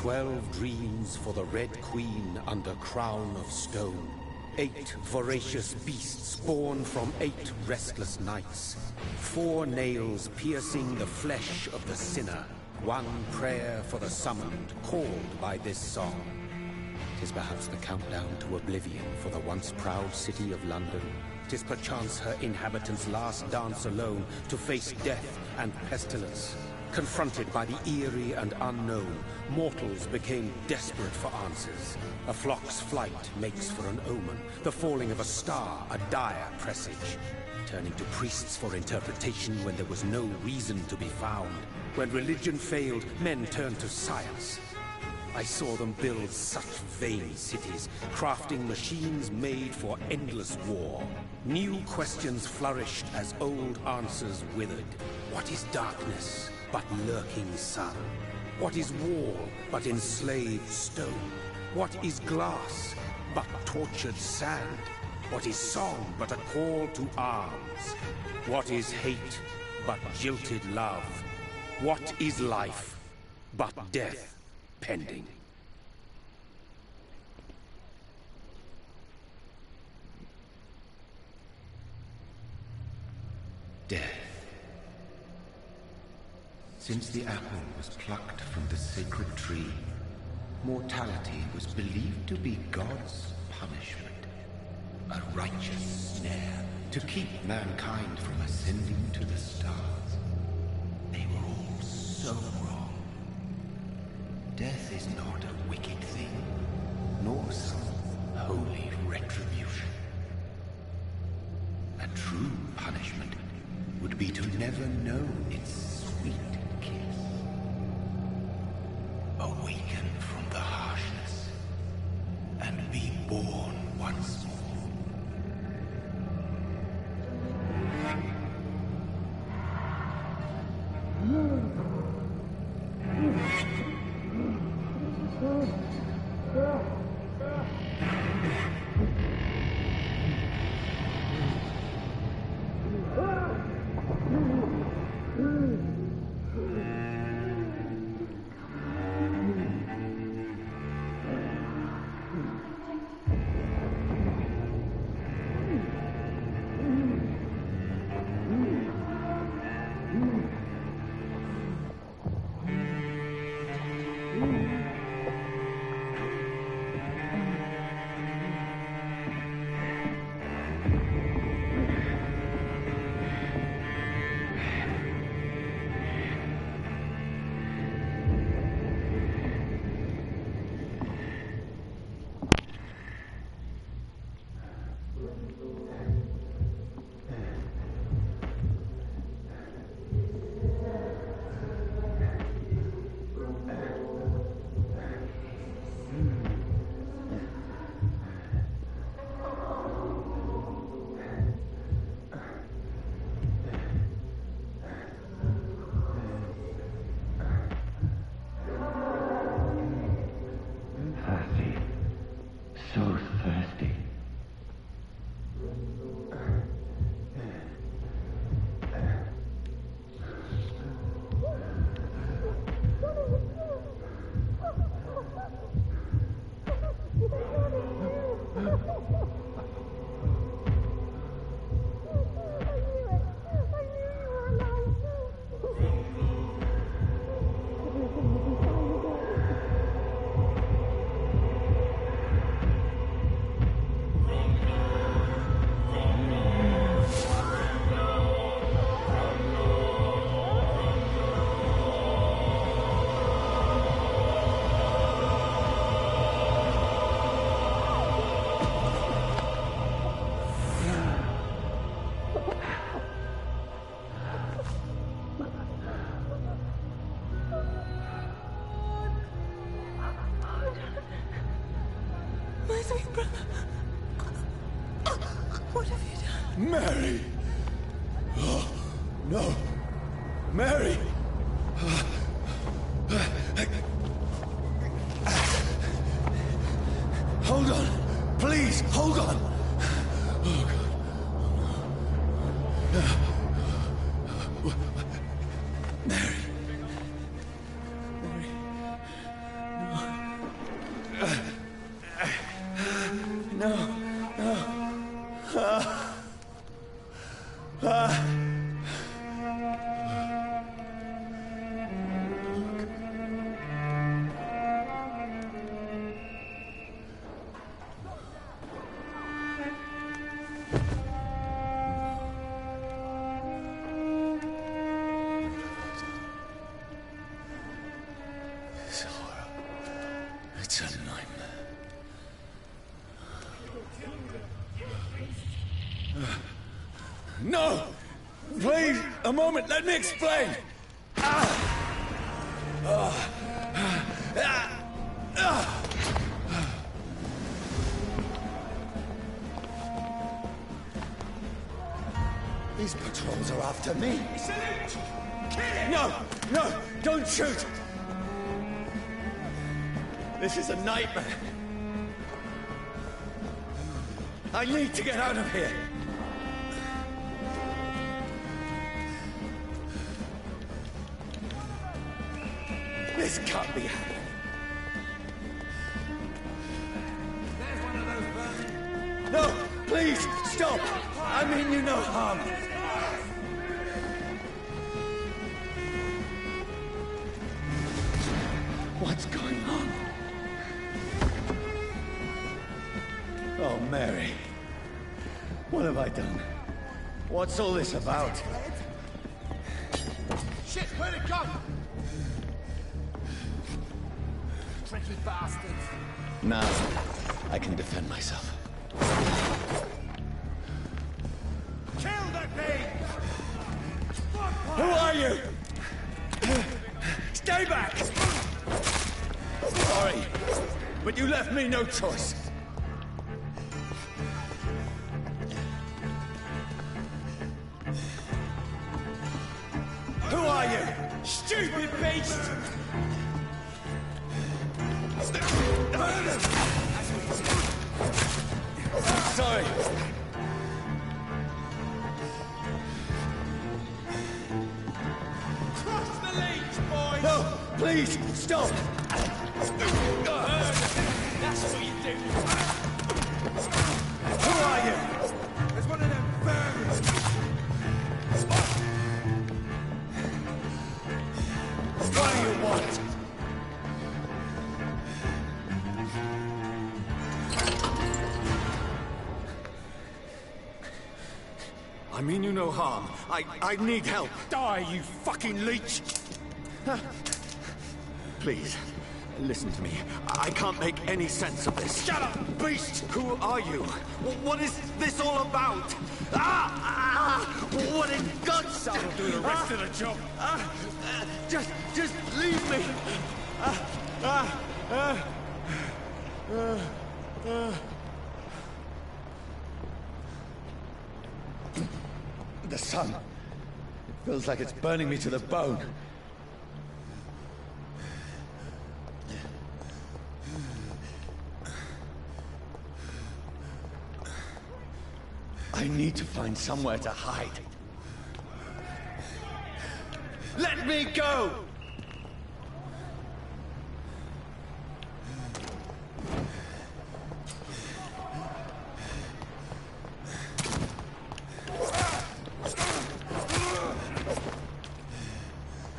12 dreams for the Red Queen under crown of stone. 8 voracious beasts born from 8 restless nights. 4 nails piercing the flesh of the sinner. 1 prayer for the summoned, called by this song. 'Tis perhaps the countdown to oblivion for the once proud city of London. 'Tis perchance her inhabitants' last dance alone to face death and pestilence. Confronted by the eerie and unknown, mortals became desperate for answers. A flock's flight makes for an omen, the falling of a star a dire presage. Turning to priests for interpretation when there was no reason to be found. When religion failed, men turned to science. I saw them build such vain cities, crafting machines made for endless war. New questions flourished as old answers withered. What is darkness but lurking sun? What is wall but enslaved stone? What is glass but tortured sand? What is song but a call to arms? What is hate but jilted love? What is life but death pending? Death. Since the apple was plucked from the sacred tree, mortality was believed to be God's punishment. A righteous snare to keep mankind from ascending to the stars. They were all so wrong. Death is not a wicked thing, nor some holy retribution. A true punishment would be to never know its sweet kiss. Awaken from the harshness and be born once more. What have you done? Mary! Oh, no! Mary! Hold on! Please, hold on! Oh, God. Mary! Mary! No. This horror. It's a nightmare. No! Please, a moment, let me explain! These patrols are after me. Salute! Kill him! No! No! Don't shoot! This is a nightmare. I need to get out of here. This can't be happening. There's one of those burning. No! Please! Stop! I mean you no harm. What's going on? Oh, Mary. What have I done? What's all this about? Shit, where'd it go? Tricky bastards. Now, I can defend myself. Kill that thing! Who are you? Stay back! Sorry, but you left me no choice. Who are you? Stupid beast! Sorry. Cross the leads, boys! No, please, stop! That's what you do! Who are you? There's one of them burgers! What do you want? I mean you no harm. I need help. Die, you fucking leech! Please, listen to me. I can't make any sense of this. Shut up, beast! Who are you? What is this all about? What in God's name? That'll do the rest of the job! Just leave me. The sun. It feels like it's burning me to the bone. I need to find somewhere to hide. Let me go!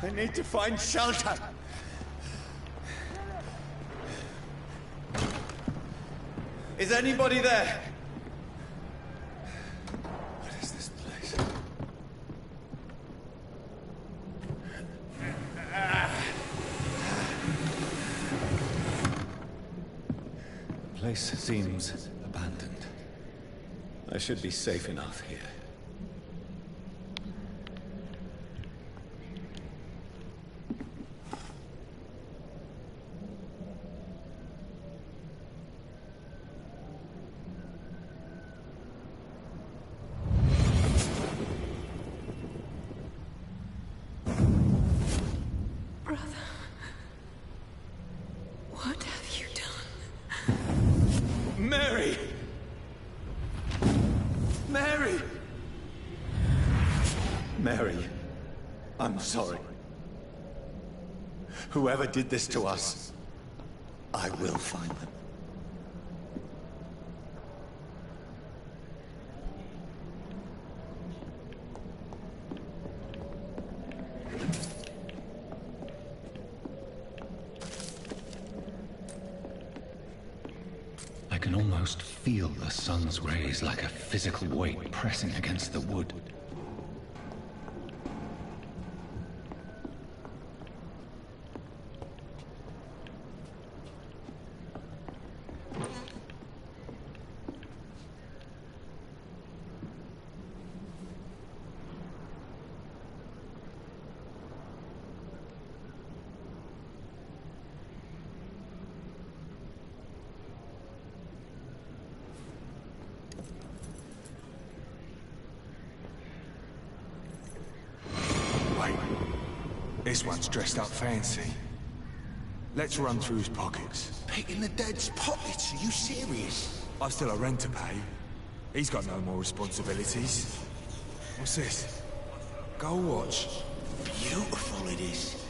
I need to find shelter. Is anybody there? What is this place? The place seems abandoned. I should be safe enough here. What have you done? Mary! Mary! Mary, I'm sorry. Whoever did this to us, I will find them. almost feel the sun's rays like a physical weight pressing against the wood. This one's dressed up fancy. Let's run through his pockets. Picking the dead's pockets? Are you serious? I've still a rent to pay. He's got no more responsibilities. What's this? Gold watch. Beautiful it is.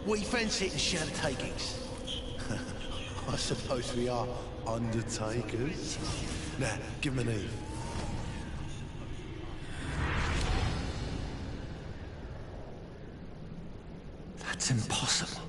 We fancy it and share the takings. I suppose we are undertakers. Now, give him an Eve. That's impossible.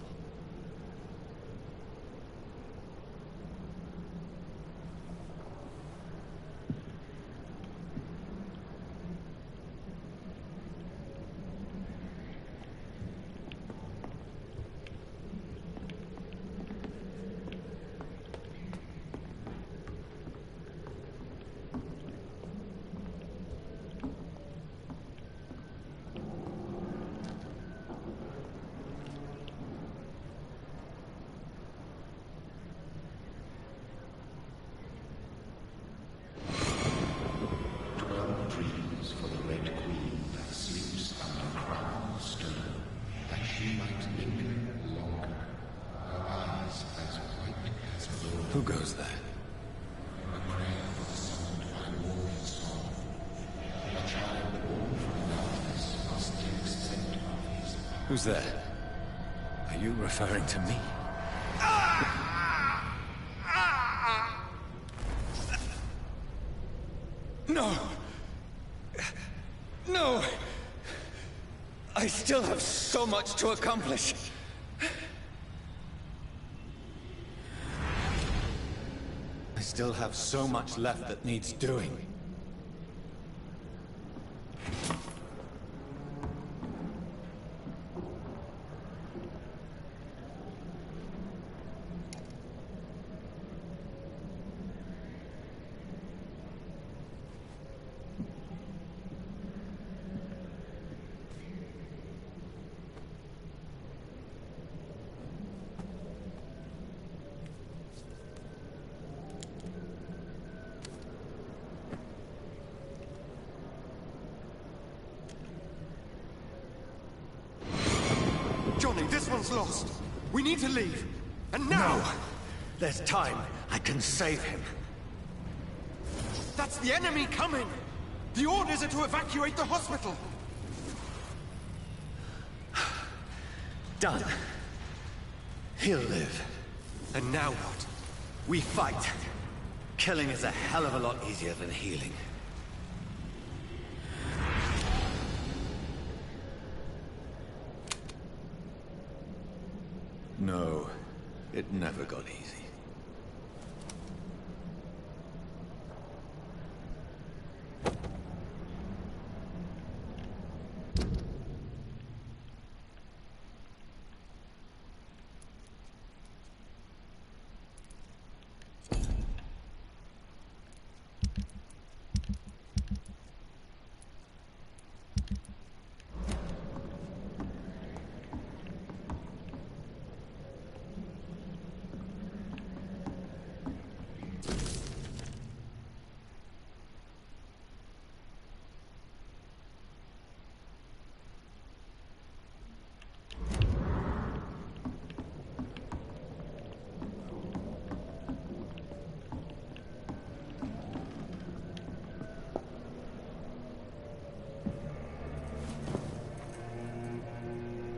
Who goes there? Who's there? Are you referring to me? No! No! I still have so much to accomplish. I still have so much left that needs doing. Johnny, this one's lost. We need to leave. And now! No! There's time. I can save him. That's the enemy coming! The orders are to evacuate the hospital! Done. He'll live. And now what? We fight. Killing is a hell of a lot easier than healing. No, it never got easy.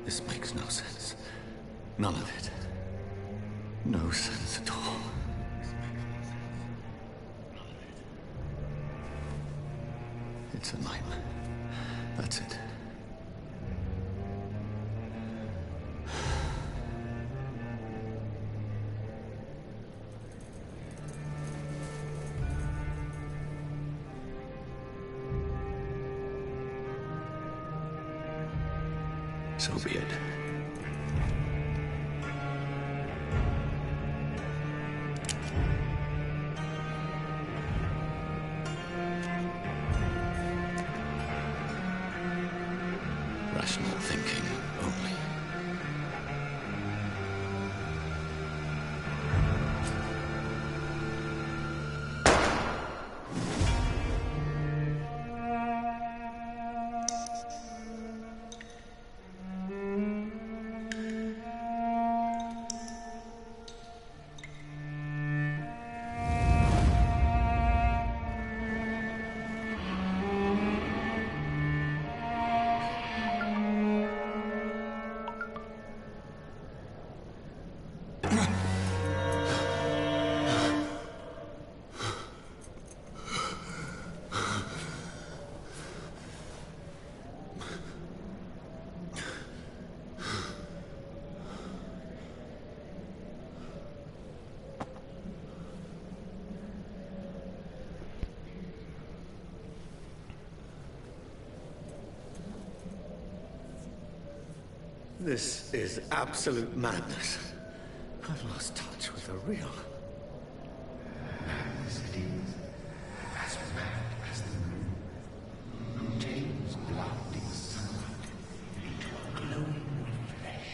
This makes no sense. None of it. No sense at all. It's a nightmare. That's it. So be it. Rational thinking only. This is absolute madness. I've lost touch with the real. Madness it is, as mad as the moon, who takes blinding sunlight into a glowing flesh.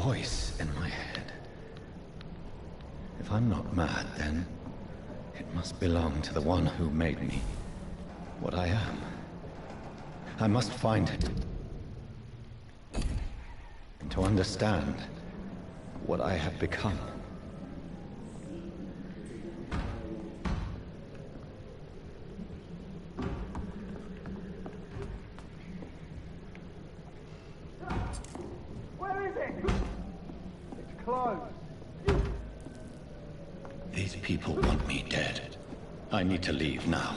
Voice in my head. If I'm not mad, then it must belong to the one who made me what I am. I must find it. And to understand what I have become. These people want me dead. I need to leave now.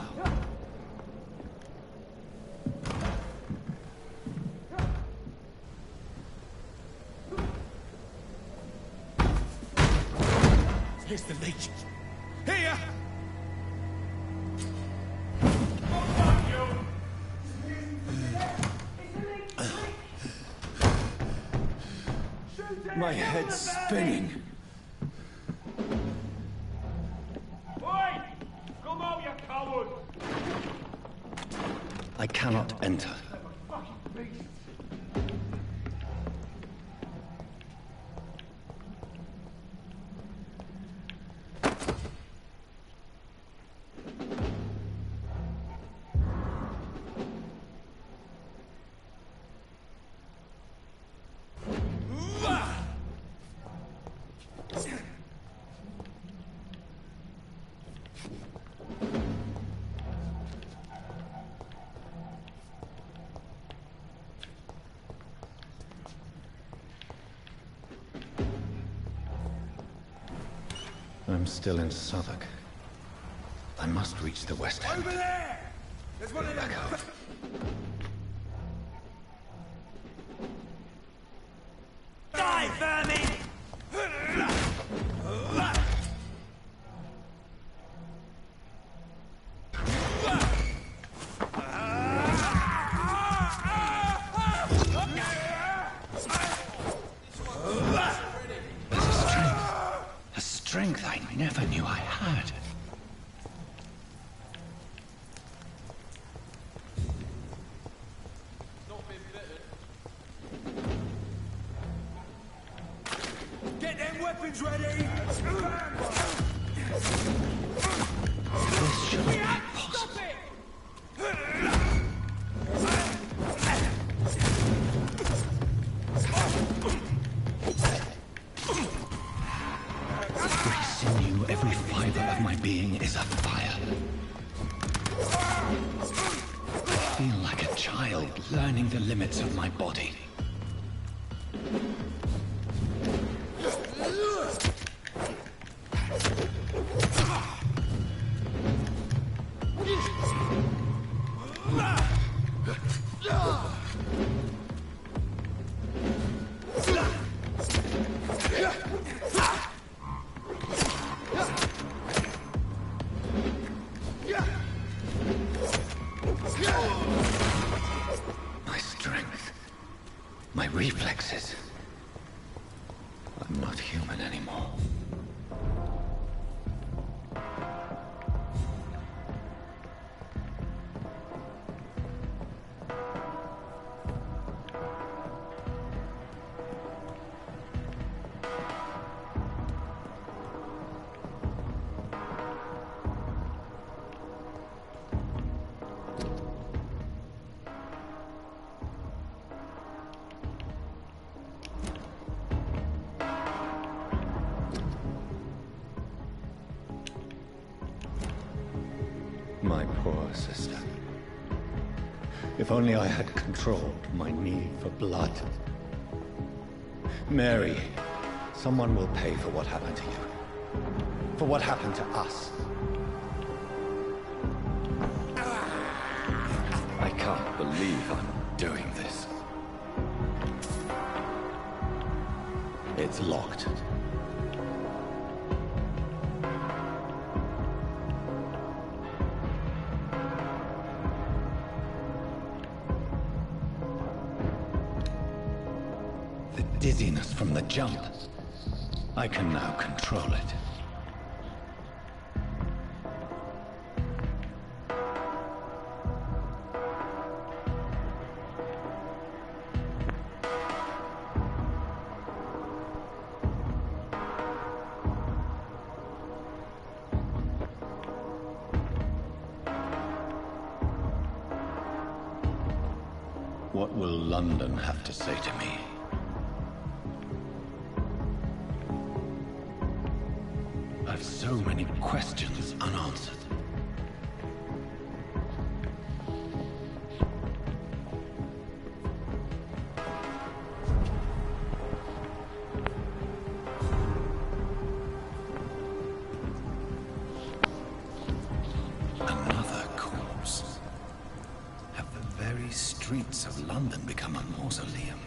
Here's the Legion. Here! My head's spinning. Oi! Come out, you coward! I cannot enter. Fucking beast. I'm still in Southwark. I must reach the West End. Over there! There's one of them. Die, vermin! A strength I never knew I had. Get them weapons ready! This shouldn't be possible. Every sinew, every fiber of my being is afire. I feel like a child learning the limits of my body. My strength, my reflexes. I'm not human anymore. My poor sister. If only I had controlled my need for blood. Mary, someone will pay for what happened to you. For what happened to us. I can't believe I'm doing this. It's locked. The dizziness from the jump. I can now control it. What will London have to say to me? I've so many questions unanswered. Another corpse. Have the very streets of London become a mausoleum?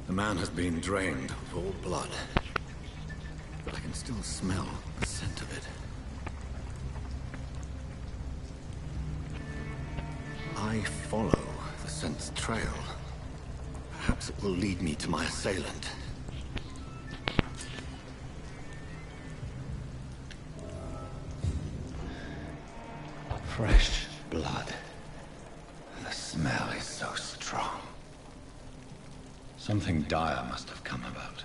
The man has been drained of all blood, but I can still smell the scent of it. I follow the scent's trail. Perhaps it will lead me to my assailant. Fresh blood. The smell is so strong. Something dire must have come about.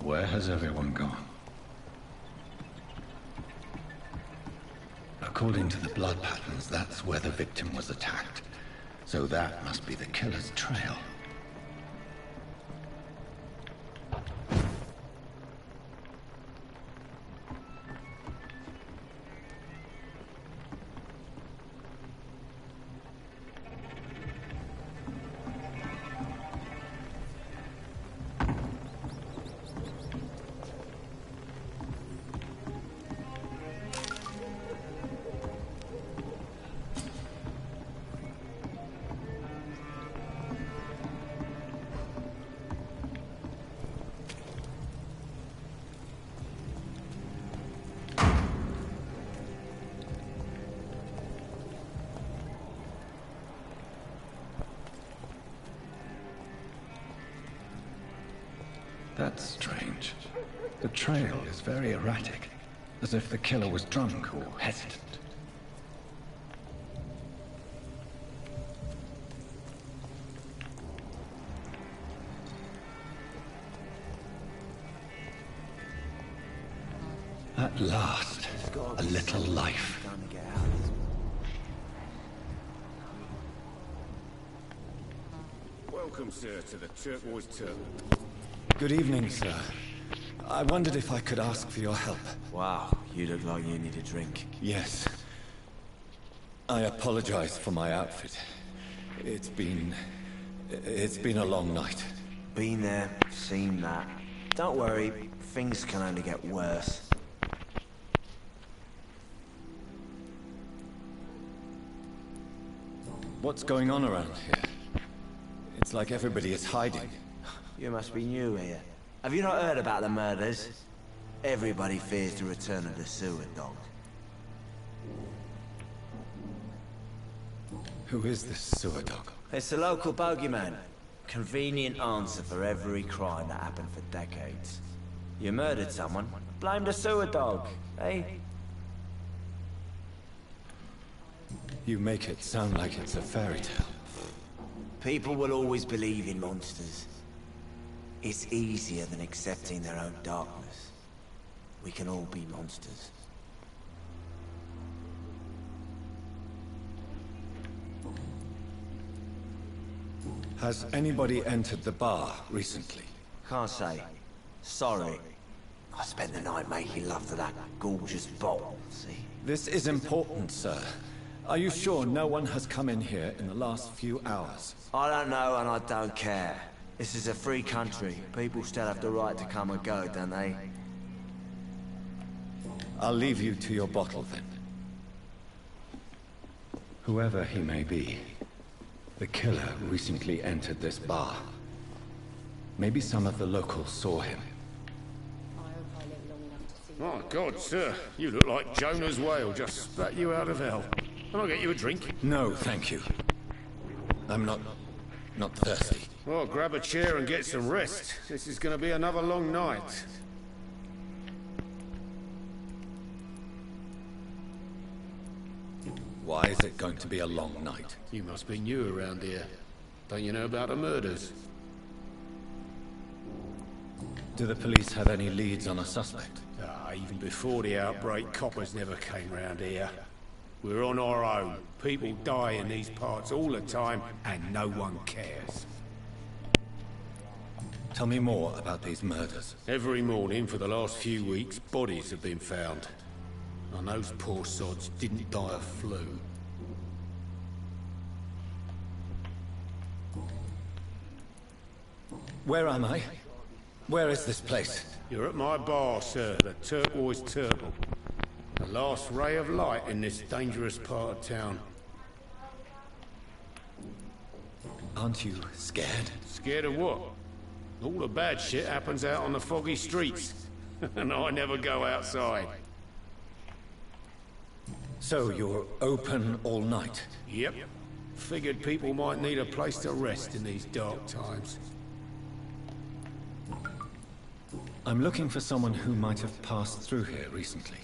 Where has everyone gone? A According to the blood patterns, that's where the victim was attacked. So that must be the killer's trail. That's strange. The trail is very erratic, as if the killer was drunk or hesitant. At last, a little life. Welcome, sir, to the Turquoise-Troope. Good evening, sir. I wondered if I could ask for your help. Wow, you look like you need a drink. Yes. I apologize for my outfit. It's been a long night. Been there, seen that. Don't worry, things can only get worse. What's going on around here? It's like everybody is hiding. You must be new here. Have you not heard about the murders? Everybody fears the return of the sewer dog. Who is this sewer dog? It's the local bogeyman. Convenient answer for every crime that happened for decades. You murdered someone, blame the sewer dog, eh? You make it sound like it's a fairy tale. People will always believe in monsters. It's easier than accepting their own darkness. We can all be monsters. Has anybody entered the bar recently? Can't say. Sorry. I spent the night making love to that gorgeous bottle, see? This is important, sir. Are you sure no one has come in here in the last few hours? I don't know and I don't care. This is a free country. People still have the right to come and go, don't they? I'll leave you to your bottle, then. Whoever he may be, the killer recently entered this bar. Maybe some of the locals saw him. My God, sir, you look like Jonah's whale just spat you out of hell. Can I get you a drink? No, thank you. I'm not thirsty. Well, grab a chair and get some rest. This is going to be another long night. Why is it going to be a long night? You must be new around here. Don't you know about the murders? Do the police have any leads on a suspect? Even before the outbreak, coppers never came round here. We're on our own. People die in these parts all the time, and no one cares. Tell me more about these murders. Every morning for the last few weeks, bodies have been found. And those poor sods didn't die of flu. Where am I? Where is this place? You're at my bar, sir, the Turquoise-Troope. The last ray of light in this dangerous part of town. Aren't you scared? Scared of what? All the bad shit happens out on the foggy streets. And I never go outside. So you're open all night? Yep. Figured people might need a place to rest in these dark times. I'm looking for someone who might have passed through here recently.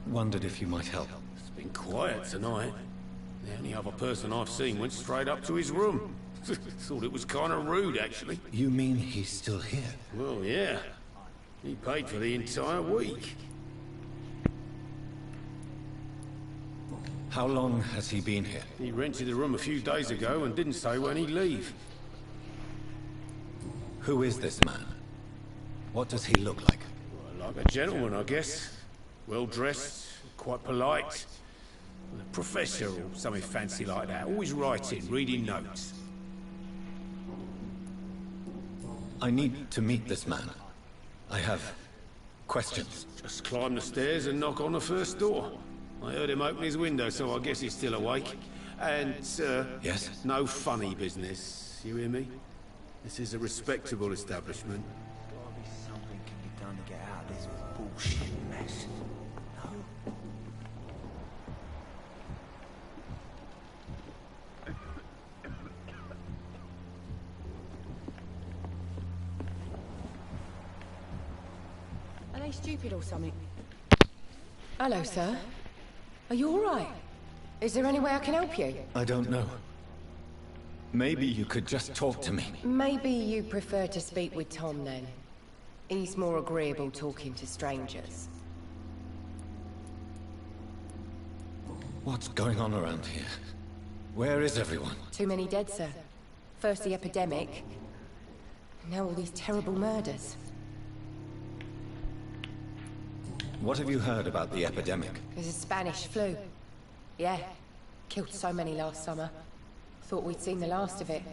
Wondered if you might help. It's been quiet tonight. The only other person I've seen went straight up to his room. Thought it was kind of rude, actually. You mean he's still here? Well, yeah. He paid for the entire week. How long has he been here? He rented a room a few days ago and didn't say when he'd leave. Who is this man? What does he look like? Well, like a gentleman, I guess. Well-dressed, quite polite. A professor or something fancy like that. Always writing, reading notes. I need to meet this man. I have questions. Just climb the stairs and knock on the first door. I heard him open his window, so I guess he's still awake. And, sir... Yes? No funny business. You hear me? This is a respectable establishment. Gotta be something can be done to get out of this bullshit mess. No? Are they stupid or something? Hello, sir. Are you all right? Is there any way I can help you? I don't know. Maybe you could just talk to me. Maybe you prefer to speak with Tom, then. He's more agreeable talking to strangers. What's going on around here? Where is everyone? Too many dead, sir. First the epidemic, now all these terrible murders. What have you heard about the epidemic? There's a Spanish flu. Yeah, killed so many last summer. Thought we'd seen the last of it.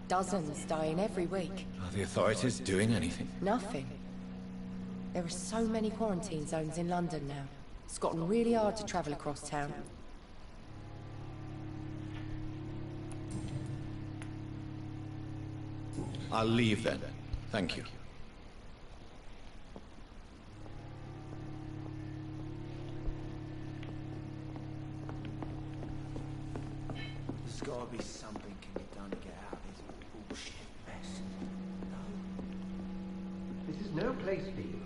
Dozens dying every week. Are the authorities doing anything? Nothing. There are so many quarantine zones in London now. It's gotten really hard to travel across town. I'll leave then. Thank you. There's gotta be something can be done to get out of this bullshit mess. No? This is no place for you.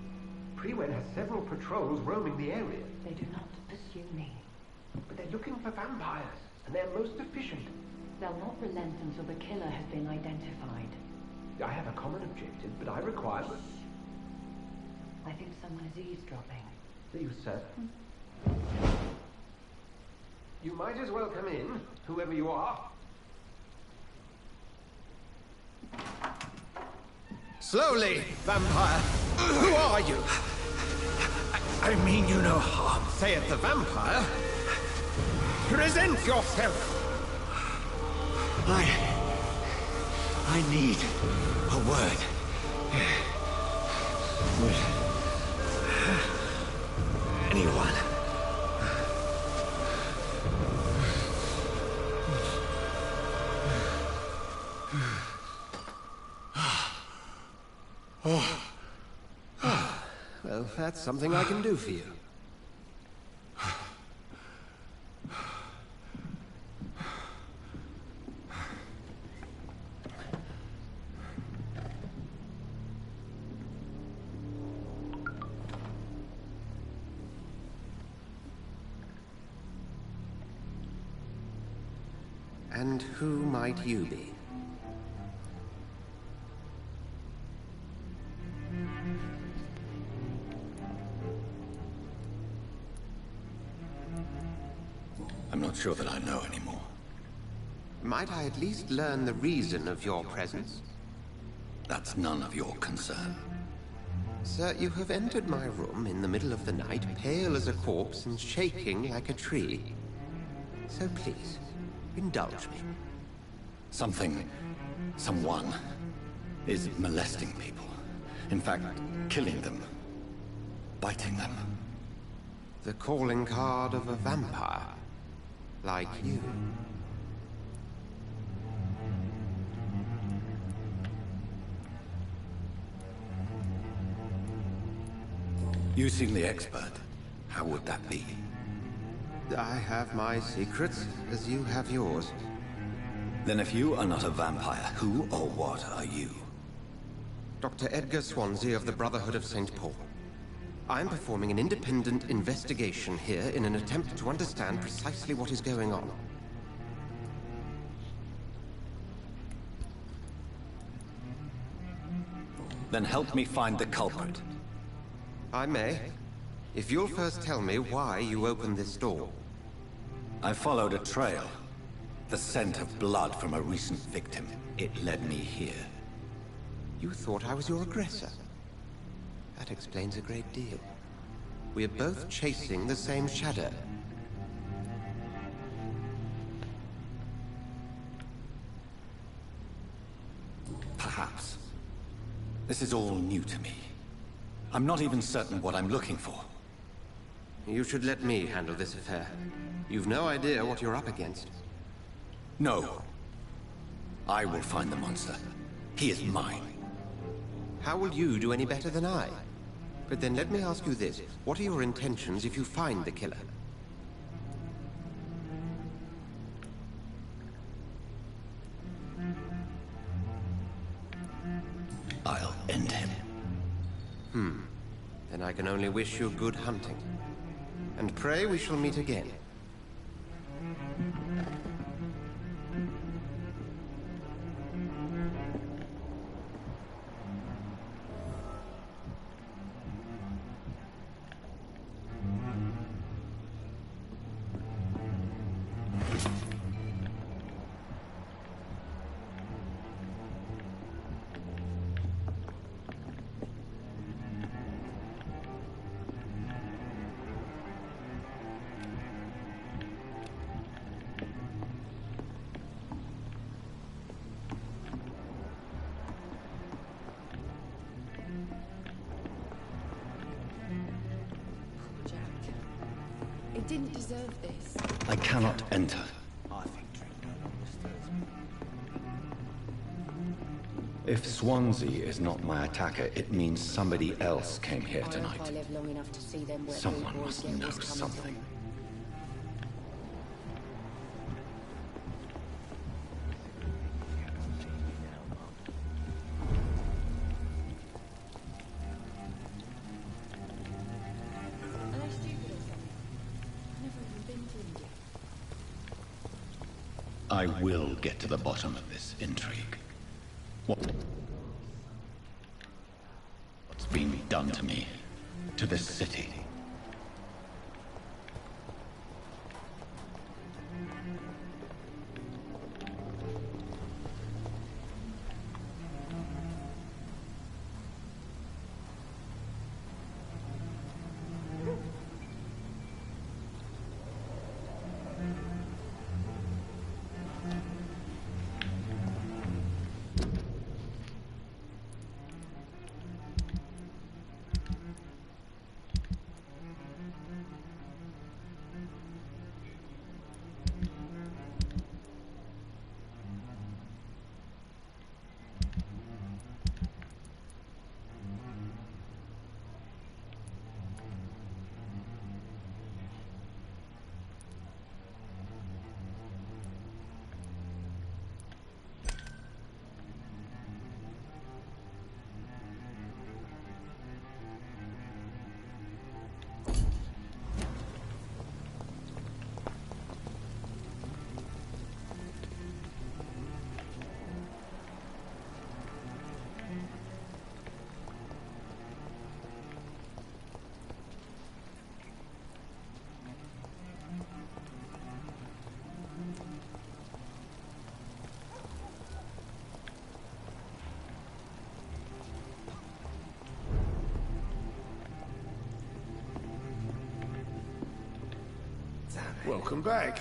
Premoi has several patrols roaming the area. They do not pursue me. But they're looking for vampires, and they're most efficient. They'll not relent until the killer has been identified. I have a common objective, but I require... I think someone is eavesdropping. You, sir. You might as well come in, whoever you are. Slowly, vampire. Who are you? I mean you no harm. Saith the vampire. Present yourself. I need a word. Would anyone? Well, that's something I can do for you. And who might you be? I'm not sure that I know anymore. Might I at least learn the reason of your presence? That's none of your concern. Sir, you have entered my room in the middle of the night, pale as a corpse and shaking like a tree. So please, indulge me. Someone is molesting people. In fact, killing them. Biting them. The calling card of a vampire. Like you. You seem the expert. How would that be? I have my secrets, as you have yours. Then if you are not a vampire, who or what are you? Dr. Edgar Swansea of the Brotherhood of St. Paul. I'm performing an independent investigation here in an attempt to understand precisely what is going on. Then help me find the culprit. I may, if you'll first tell me why you opened this door. I followed a trail. The scent of blood from a recent victim. It led me here. You thought I was your aggressor? That explains a great deal. We're both chasing the same shadow. Perhaps. This is all new to me. I'm not even certain what I'm looking for. You should let me handle this affair. You've no idea what you're up against. No. I will find the monster. He is mine. How will you do any better than I? But then let me ask you this. What are your intentions if you find the killer? I'll end him. Then I can only wish you good hunting. And pray we shall meet again. It didn't deserve this. I cannot enter. If Swansea is not my attacker, it means somebody else came here tonight. I live long enough to see them where Someone must know something. I will get to the bottom of this intrigue. What's been done to me, to this city? Welcome back.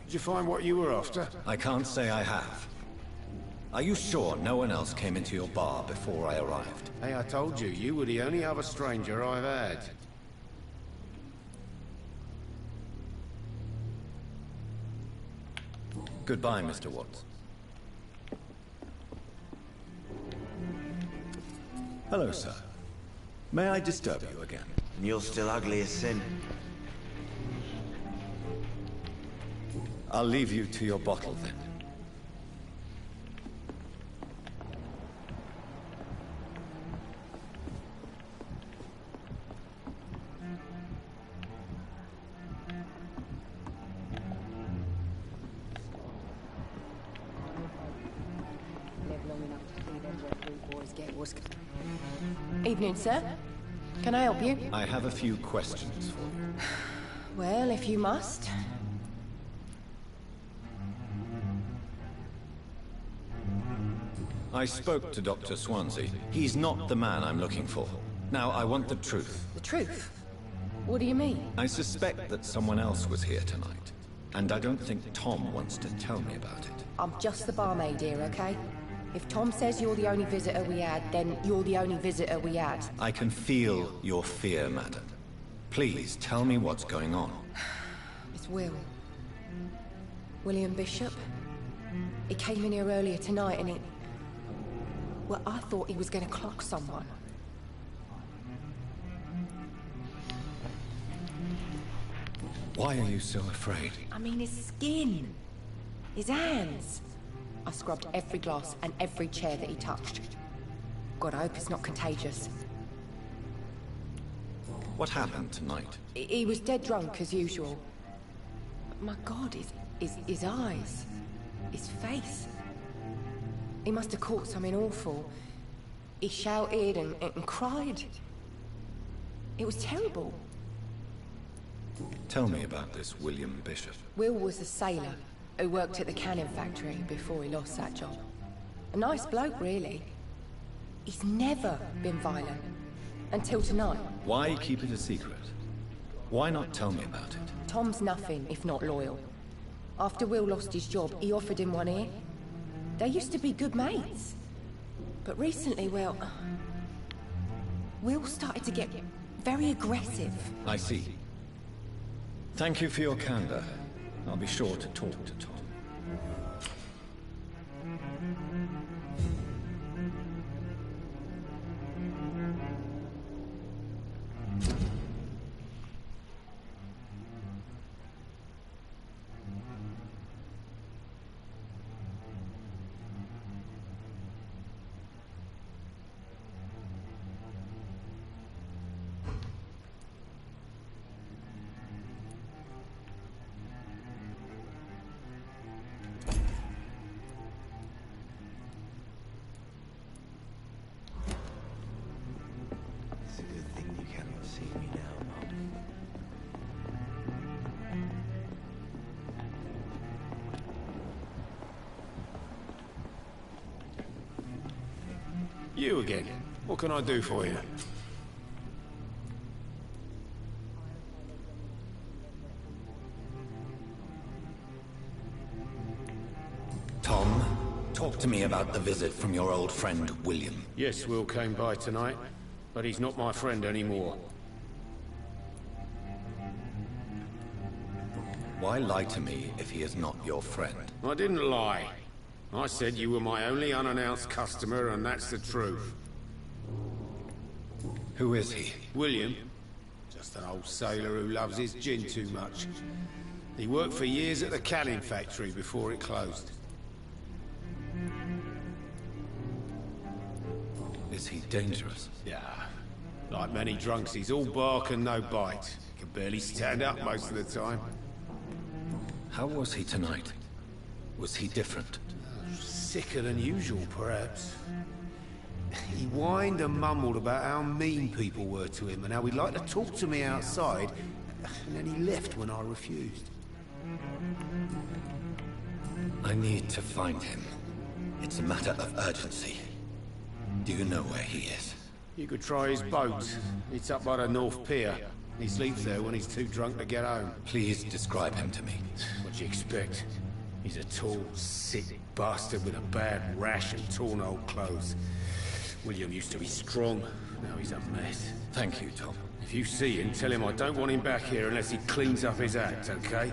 Did you find what you were after? I can't say I have. Are you sure no one else came into your bar before I arrived? Hey, I told you, you were the only other stranger I've had. Goodbye, Mr. Watts. Hello, sir. May I disturb you again? You're still ugly as sin. I'll leave you to your bottle, then. Evening, sir. Can I help you? I have a few questions for you. Well, if you must. I spoke to Dr. Swansea. He's not the man I'm looking for. Now, I want the truth. The truth? What do you mean? I suspect that someone else was here tonight. And I don't think Tom wants to tell me about it. I'm just the barmaid here, okay? If Tom says you're the only visitor we had, then you're the only visitor we had. I can feel your fear, madam. Please, tell me what's going on. It's Will. William Bishop. He came in here earlier tonight and well, I thought he was gonna clock someone. Why are you so afraid? I mean, his skin. His hands. I scrubbed every glass and every chair that he touched. God, I hope it's not contagious. What happened tonight? He was dead drunk, as usual. But my God, his eyes. His face. He must have caught something awful. He shouted and cried. It was terrible. Tell me about this William Bishop. Will was a sailor who worked at the cannon factory before he lost that job. A nice bloke, really. He's never been violent. Until tonight. Why keep it a secret? Why not tell me about it? Tom's nothing if not loyal. After Will lost his job, he offered him one ear. They used to be good mates. But recently, well... Will started to get very aggressive. I see. Thank you for your candor. I'll be sure to talk to Tom. You again. What can I do for you? Tom, talk to me about the visit from your old friend, William. Yes, Will came by tonight, but he's not my friend anymore. Why lie to me if he is not your friend? I didn't lie. I said you were my only unannounced customer, and that's the truth. Who is he? William. Just an old sailor who loves his gin too much. He worked for years at the cannon factory before it closed. Is he dangerous? Yeah. Like many drunks, he's all bark and no bite. He can barely stand up most of the time. How was he tonight? Was he different? Sicker than usual, perhaps. He whined and mumbled about how mean people were to him and how he'd like to talk to me outside, and then he left when I refused. I need to find him. It's a matter of urgency. Do you know where he is? You could try his boat. It's up by the North Pier. He sleeps there when he's too drunk to get home. Please describe him to me. What do you expect? He's a tall, sick bastard with a bad rash and torn old clothes. William used to be strong. Now he's a mess. Thank you, Tom. If you see him, tell him I don't want him back here unless he cleans up his act, okay?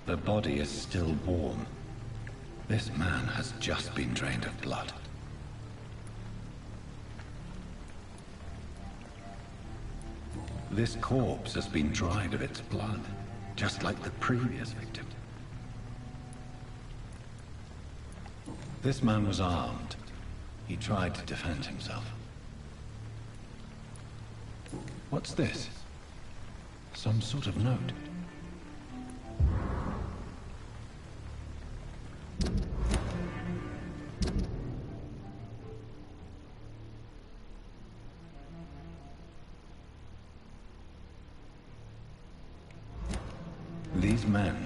The body is still warm. This man has just been drained of blood. This corpse has been dried of its blood, just like the previous victim. This man was armed. He tried to defend himself. What's this? Some sort of note. These men,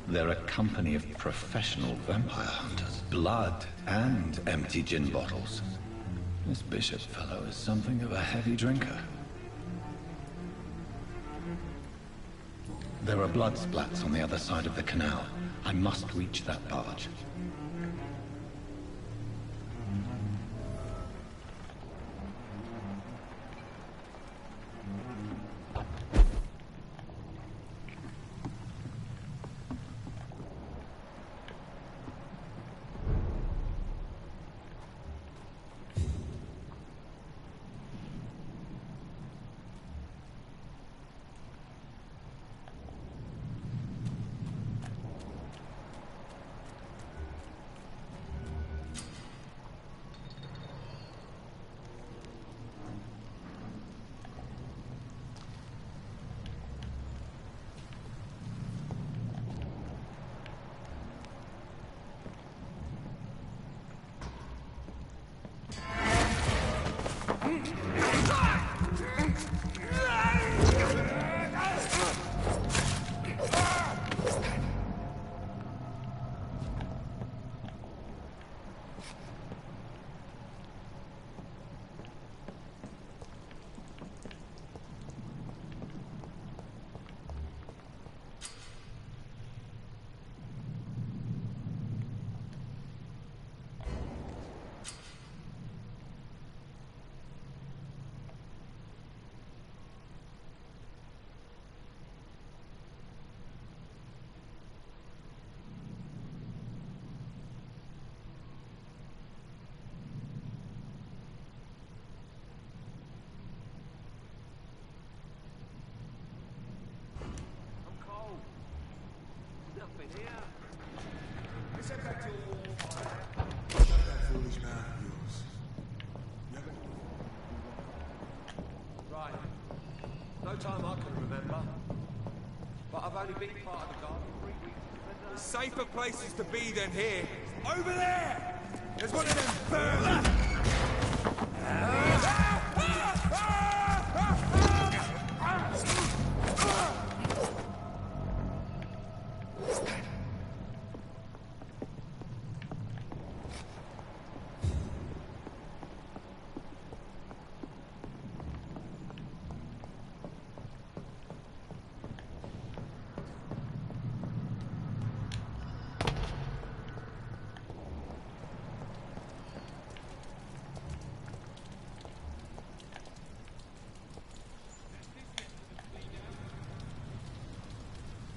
they're a company of professional vampire hunters. Blood and empty gin bottles. This Bishop fellow is something of a heavy drinker. There are blood splats on the other side of the canal. I must reach that barge. Right. No time I can remember. But I've only been part of the garden 3 weeks. There's safer places to be than here. Over there! There's one of them burners!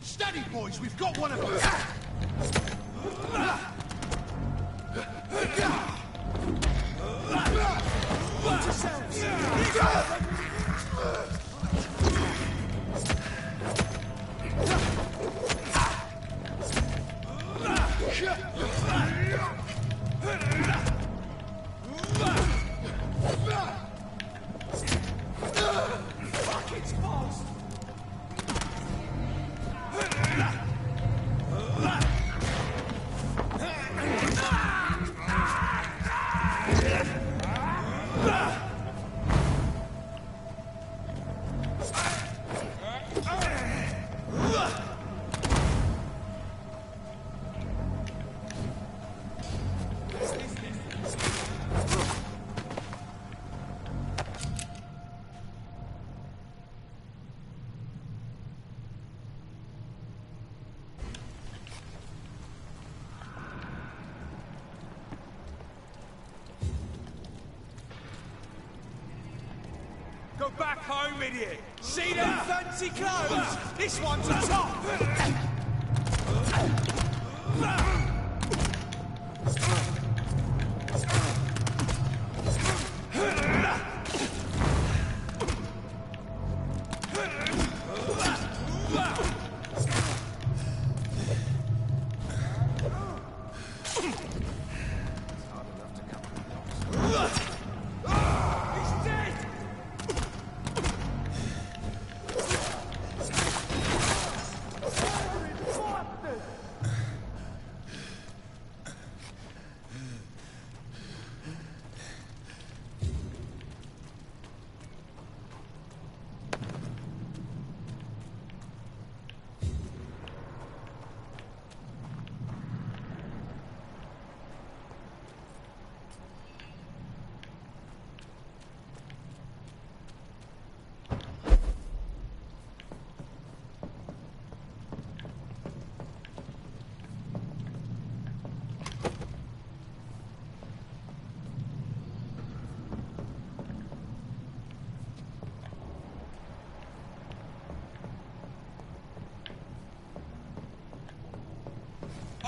Steady, boys, we've got one of them! Watch yourselves! Fuck, it's fast! Go back home, idiot! See them fancy clothes? This one's a top!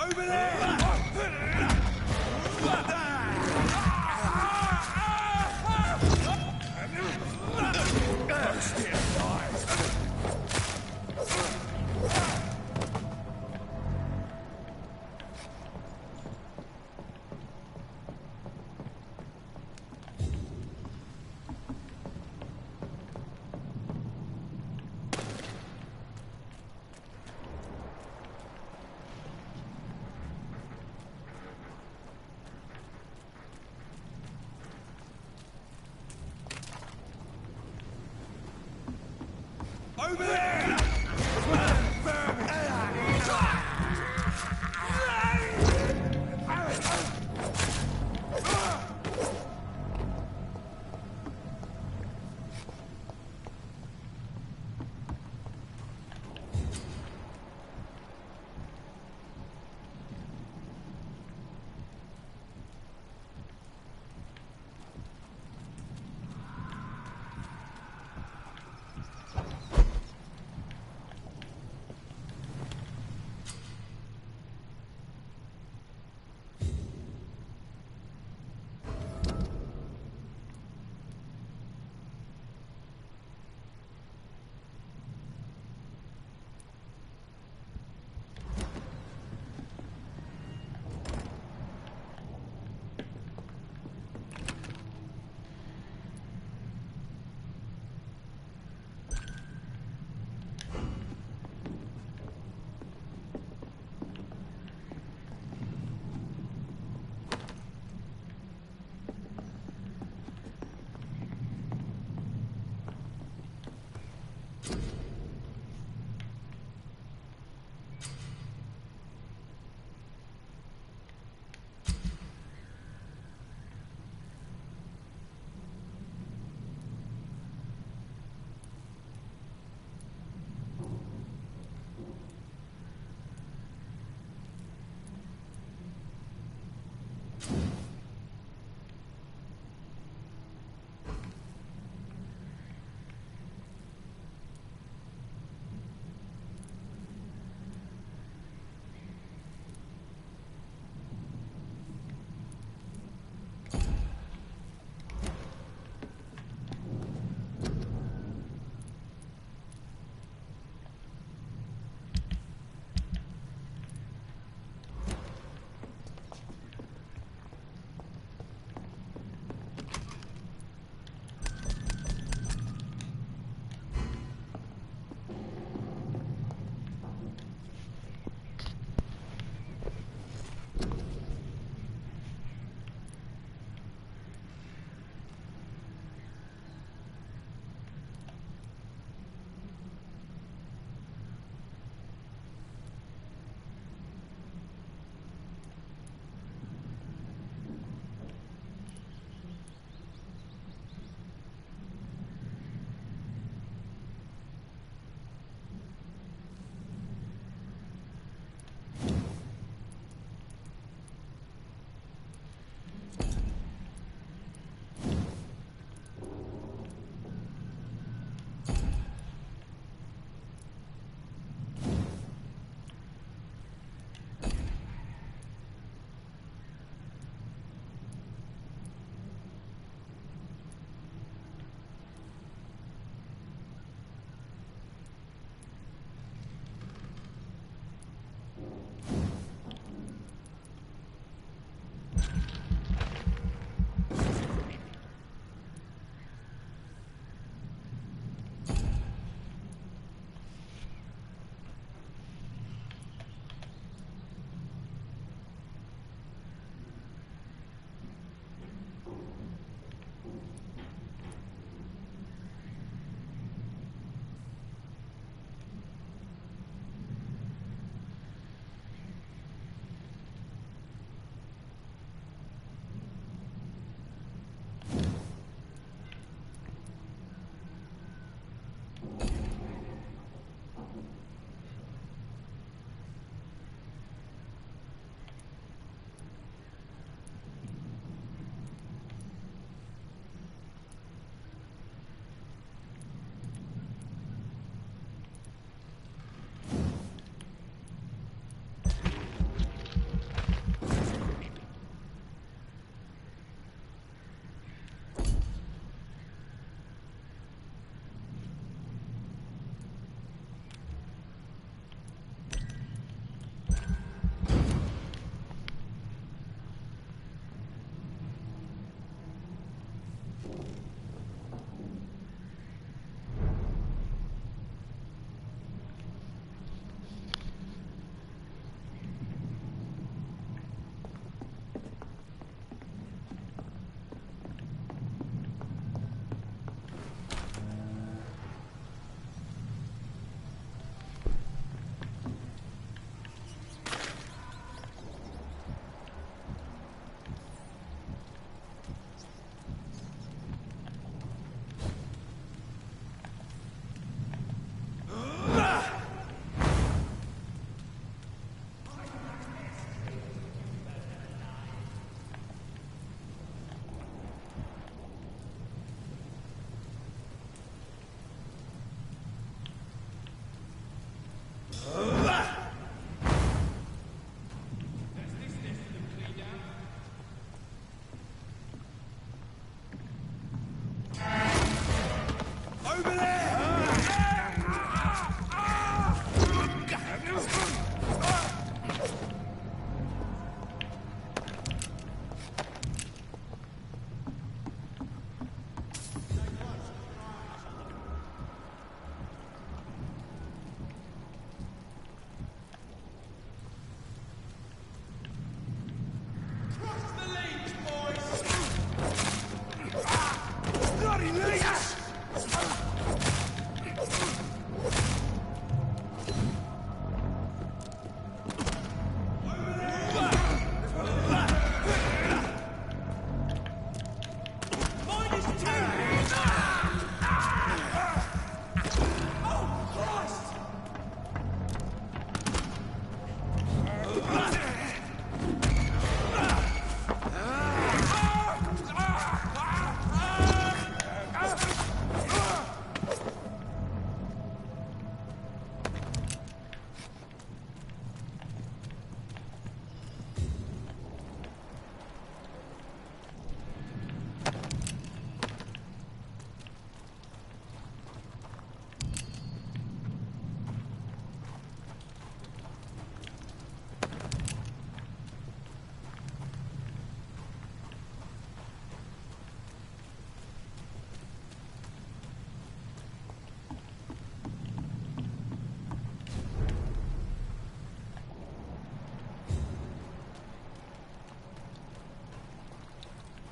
Over there! Over there!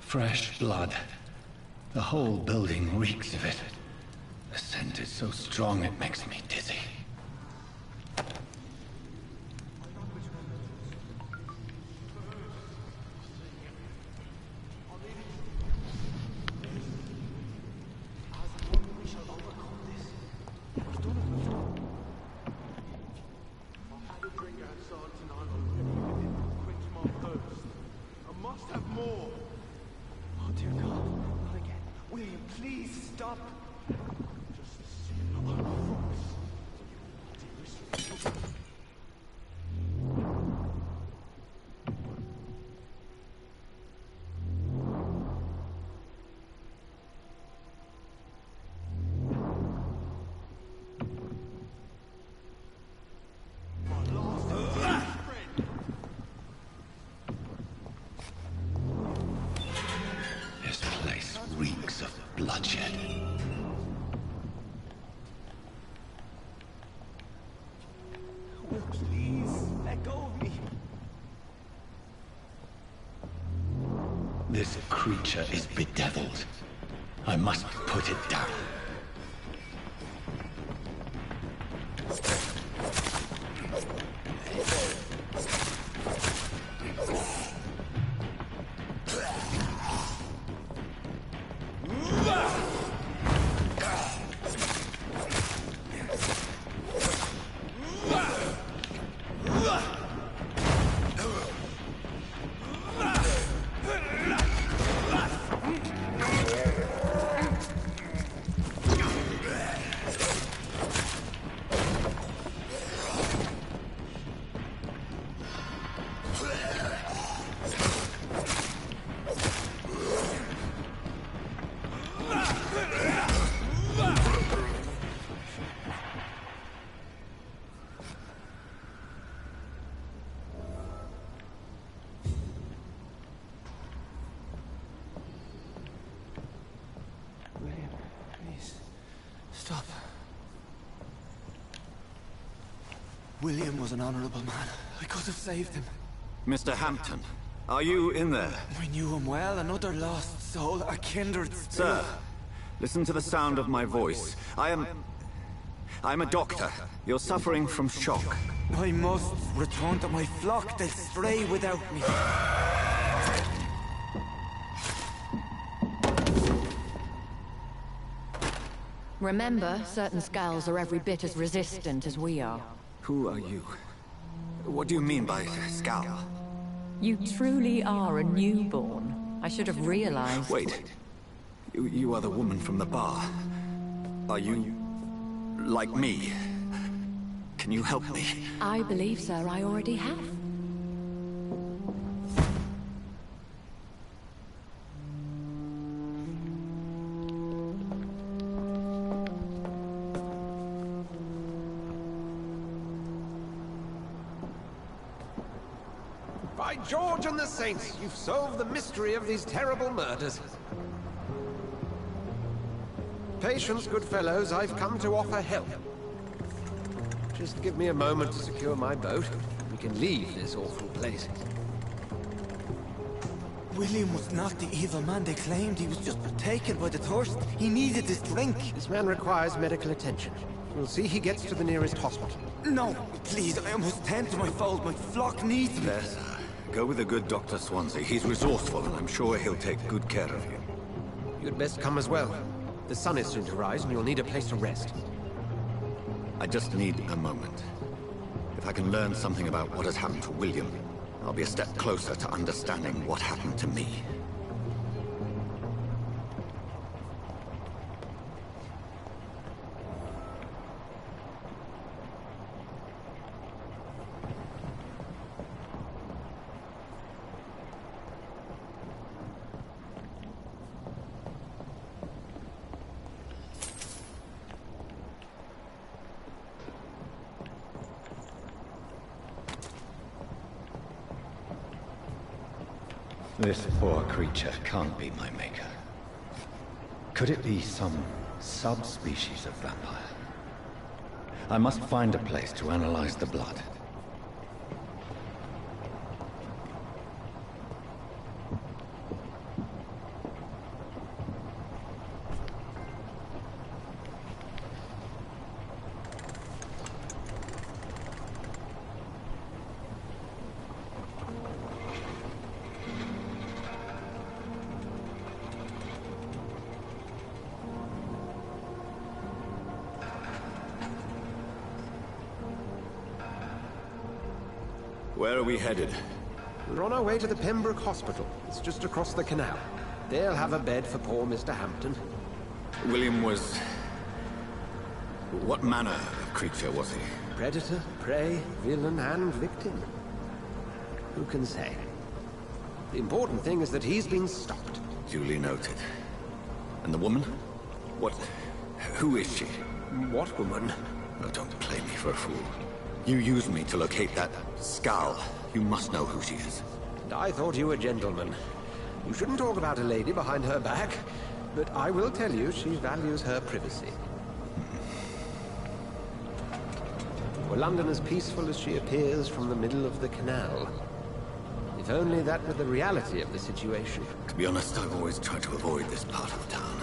Fresh blood. The whole building reeks of it. The scent is so strong it makes me dizzy. Reeks of bloodshed. Will, please, let go of me. This creature is bedeviled. I must put it down. Stop. William was an honorable man. I could have saved him. Mr. Hampton, are you in there? We knew him well, another lost soul, a kindred spirit. Sir, listen to the sound of my voice. I'm a doctor. You're suffering from shock. I must return to my flock. They'll stray without me. Remember, certain skulls are every bit as resistant as we are. Who are you? What do you mean by skull? You truly are a newborn. I should have realized. Wait. You are the woman from the bar. Are you like me? Can you help me? I believe, sir, I already have. By George and the Saints, you've solved the mystery of these terrible murders. Patience, good fellows, I've come to offer help. Just give me a moment to secure my boat. We can leave this awful place. William was not the evil man they claimed. He was just taken by the thirst. He needed this drink. This man requires medical attention. We'll see he gets to the nearest hospital. No, please, I must tend to my fold. My flock needs me. There, sir. Go with the good Dr. Swansea. He's resourceful, and I'm sure he'll take good care of you. You'd best come as well. The sun is soon to rise, and you'll need a place to rest. I just need a moment. If I can learn something about what has happened to William, I'll be a step closer to understanding what happened to me. This poor creature can't be my maker. Could it be some subspecies of vampire? I must find a place to analyze the blood. Where are we headed? We're on our way to the Pembroke Hospital. It's just across the canal. They'll have a bed for poor Mr. Hampton. William was... what manner of creature was he? Predator, prey, villain, and victim. Who can say? The important thing is that he's been stopped. Duly noted. And the woman? What... who is she? What woman? Oh, don't play me for a fool. You used me to locate that skull. You must know who she is. And I thought you a gentleman. You shouldn't talk about a lady behind her back, but I will tell you she values her privacy. Were London as peaceful as she appears from the middle of the canal? If only that were the reality of the situation. To be honest, I've always tried to avoid this part of town.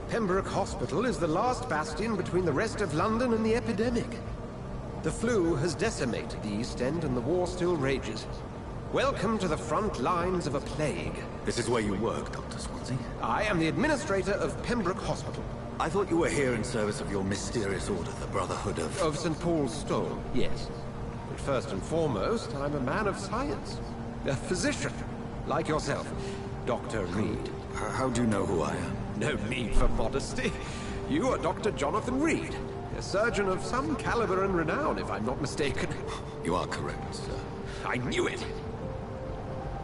Pembroke Hospital is the last bastion between the rest of London and the epidemic. The flu has decimated the East End and the war still rages. Welcome to the front lines of a plague. This is where you work, Dr. Swansea? I am the administrator of Pembroke Hospital. I thought you were here in service of your mysterious order, the Brotherhood of... Of St. Paul's Stole, yes. But first and foremost, I'm a man of science. A physician, like yourself, Dr. Reed. How do you know who I am? No need for modesty. You are Dr. Jonathan Reed. A surgeon of some caliber and renown, if I'm not mistaken. You are correct, sir. I knew it!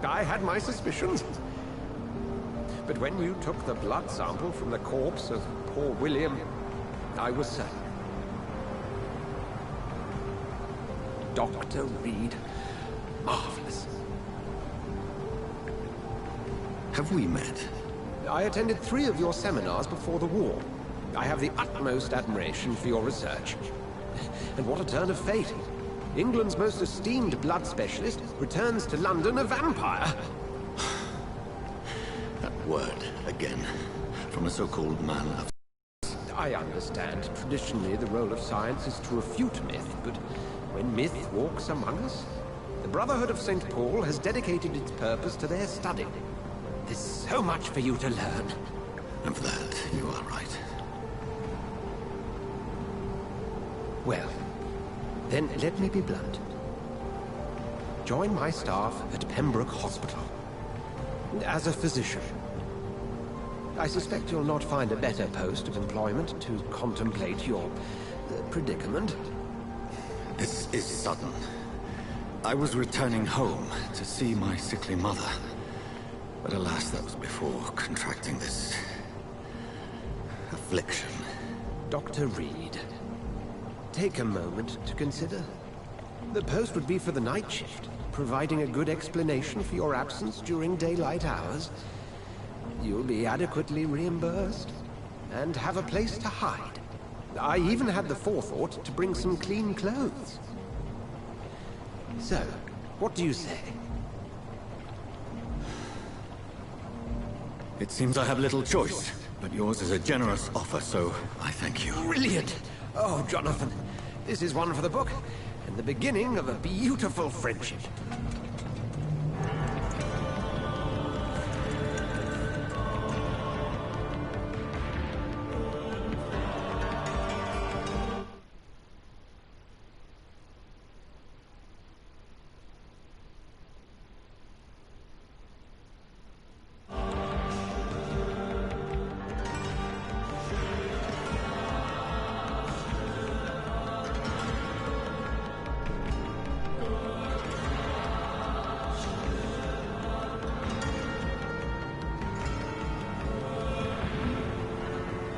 I had my suspicions. But when you took the blood sample from the corpse of poor William, I was certain. Dr. Reed. Marvelous. Have we met? I attended 3 of your seminars before the war. I have the utmost admiration for your research. And what a turn of fate. England's most esteemed blood specialist returns to London a vampire. That word, again, from a so-called man of... I understand. Traditionally, the role of science is to refute myth, but when myth walks among us, the Brotherhood of St. Paul has dedicated its purpose to their study. There's so much for you to learn. And for that, you are right. Well, then let me be blunt. Join my staff at Pembroke Hospital. As a physician. I suspect you'll not find a better post of employment to contemplate your predicament. This is sudden. I was returning home to see my sickly mother. But alas, that was before contracting this... affliction. Dr. Reed, take a moment to consider. The post would be for the night shift, providing a good explanation for your absence during daylight hours, you'll be adequately reimbursed and have a place to hide. I even had the forethought to bring some clean clothes. So, what do you say? It seems I have little choice, but yours is a generous offer, so I thank you. Brilliant! Oh, Jonathan, this is one for the book, and the beginning of a beautiful friendship.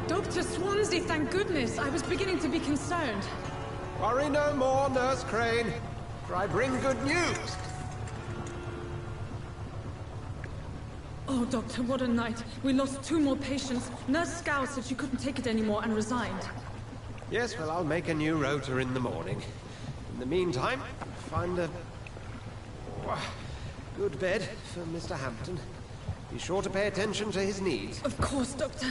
Dr. Swansea, thank goodness. I was beginning to be concerned. Worry no more, Nurse Crane, for I bring good news. Oh, Doctor, what a night. We lost 2 more patients. Nurse Scow said she couldn't take it anymore and resigned. Yes, well, I'll make a new rota in the morning. In the meantime, find a good bed for Mr. Hampton. Be sure to pay attention to his needs. Of course, Doctor.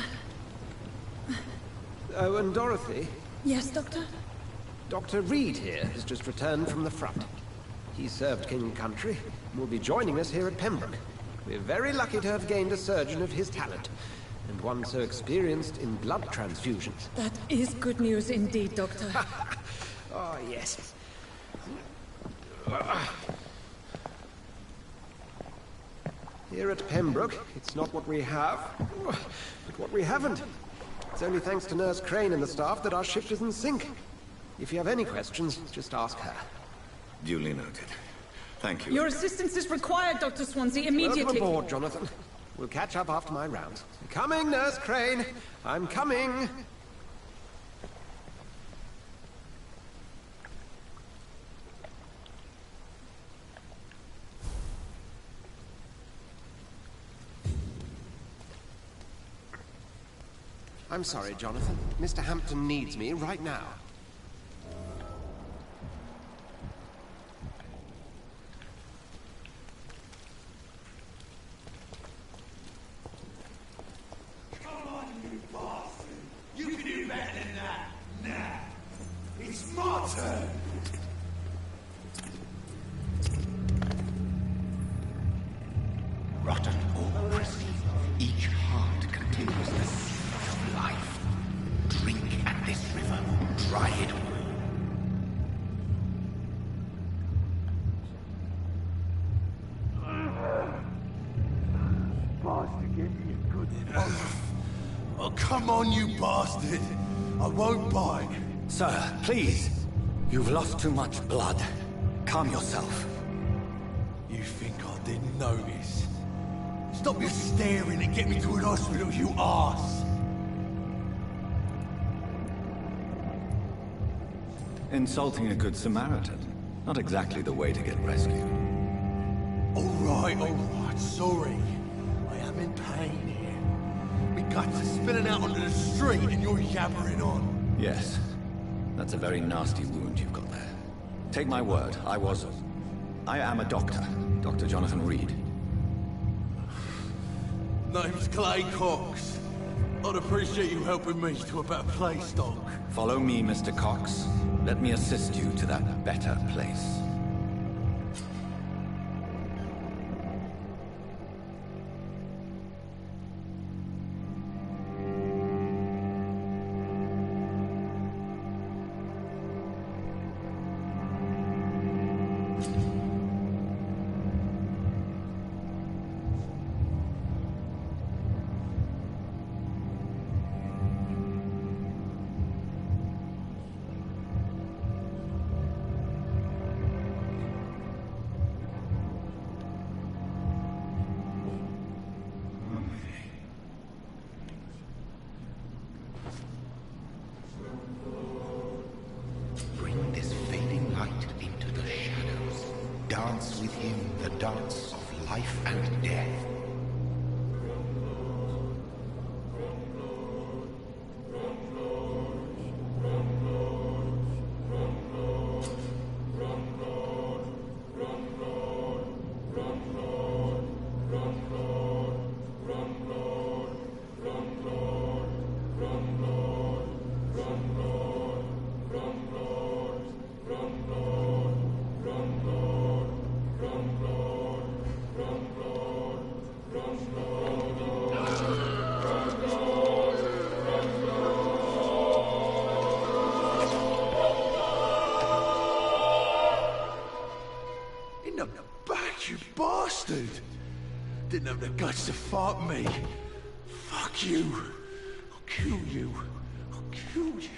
Oh, and Dorothy? Yes, Doctor? Dr. Reed here has just returned from the front. He served King and Country and will be joining us here at Pembroke. We're very lucky to have gained a surgeon of his talent, and one so experienced in blood transfusions. That is good news indeed, Doctor. Oh, yes. Here at Pembroke, it's not what we have, but what we haven't. It's only thanks to Nurse Crane and the staff that our ship is in sync. If you have any questions, just ask her. Duly noted. Thank you. Your assistance is required, Dr. Swansea, immediately. Welcome aboard, Jonathan. We'll catch up after my rounds. Coming, Nurse Crane! I'm coming! I'm sorry, Jonathan. Mr. Hampton needs me right now. Come on, you bastard! You can do better than that! Nah! It's my turn! Rotten or pristine, each heart contains the seed of life. Drink at this river, try it all. Bastard, get me a good spot. Oh, come on, you bastard! I won't bite. Sir, please. You've lost too much blood. Calm yourself. You think I didn't notice? Stop your staring and get me to an hospital, you arse! Insulting a good Samaritan. Not exactly the way to get rescued. Alright, sorry. I am in pain here. My guts are spilling out onto the street and you're yabbering on. Yes. That's a very nasty wound you've got there. Take my word, I am a doctor. Dr. Jonathan Reed. Name's Clay Cox. I'd appreciate you helping me to a better place, Doc. Follow me, Mr. Cox. Let me assist you to that better place. dance of life and death. Didn't have the guts to fuck me. Fuck you. I'll kill you. I'll kill you.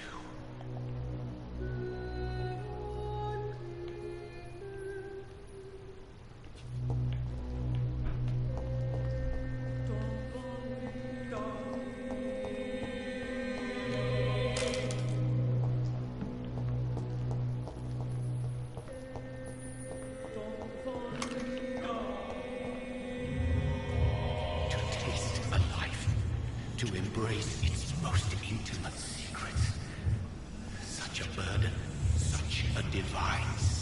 To embrace its most intimate secrets. Such a burden, such a divine sin.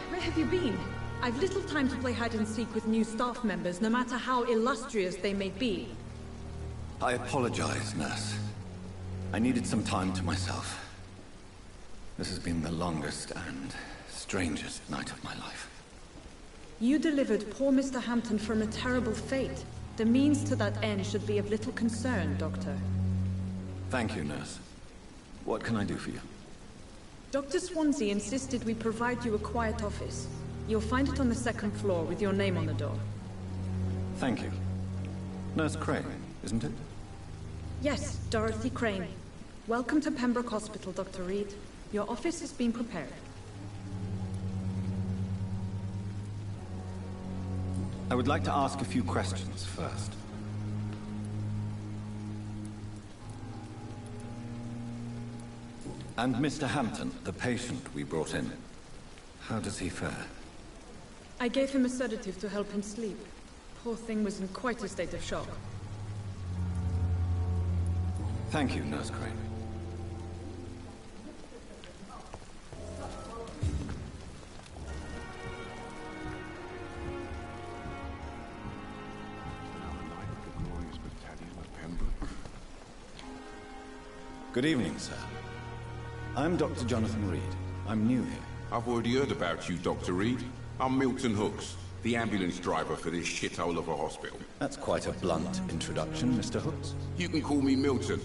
Where have you been? I've little time to play hide-and-seek with new staff members, no matter how illustrious they may be. I apologize, nurse. I needed some time to myself. This has been the longest and strangest night of my life. You delivered poor Mr. Hampton from a terrible fate. The means to that end should be of little concern, Doctor. Thank you, nurse. What can I do for you? Dr. Swansea insisted we provide you a quiet office. You'll find it on the second floor with your name on the door. Thank you. Nurse Crane, isn't it? Yes, Dorothy Crane. Welcome to Pembroke Hospital, Dr. Reed. Your office has been prepared. I would like to ask a few questions first. And Mr. Hampton, the patient we brought in, how does he fare? I gave him a sedative to help him sleep. Poor thing was in quite a state of shock. Thank you, Nurse Crane. Good evening, sir. I'm Dr. Jonathan Reed. I'm new here. I've already heard about you, Dr. Reed. I'm Milton Hooks, the ambulance driver for this shithole of a hospital. That's quite a blunt introduction, Mr. Hooks. You can call me Milton.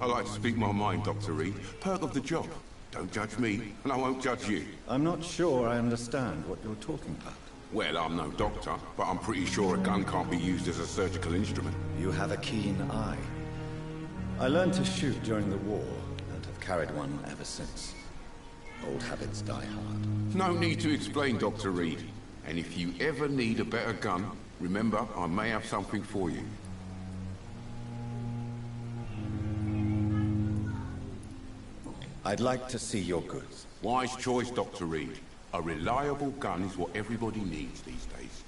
I like to speak my mind, Dr. Reed. Perk of the job. Don't judge me, and I won't judge you. I'm not sure I understand what you're talking about. Well, I'm no doctor, but I'm pretty sure a gun can't be used as a surgical instrument. You have a keen eye. I learned to shoot during the war, and have carried one ever since. Old habits die hard. No need to explain, Dr. Reed. And if you ever need a better gun, remember, I may have something for you. I'd like to see your goods. Wise choice, Dr. Reed. A reliable gun is what everybody needs these days.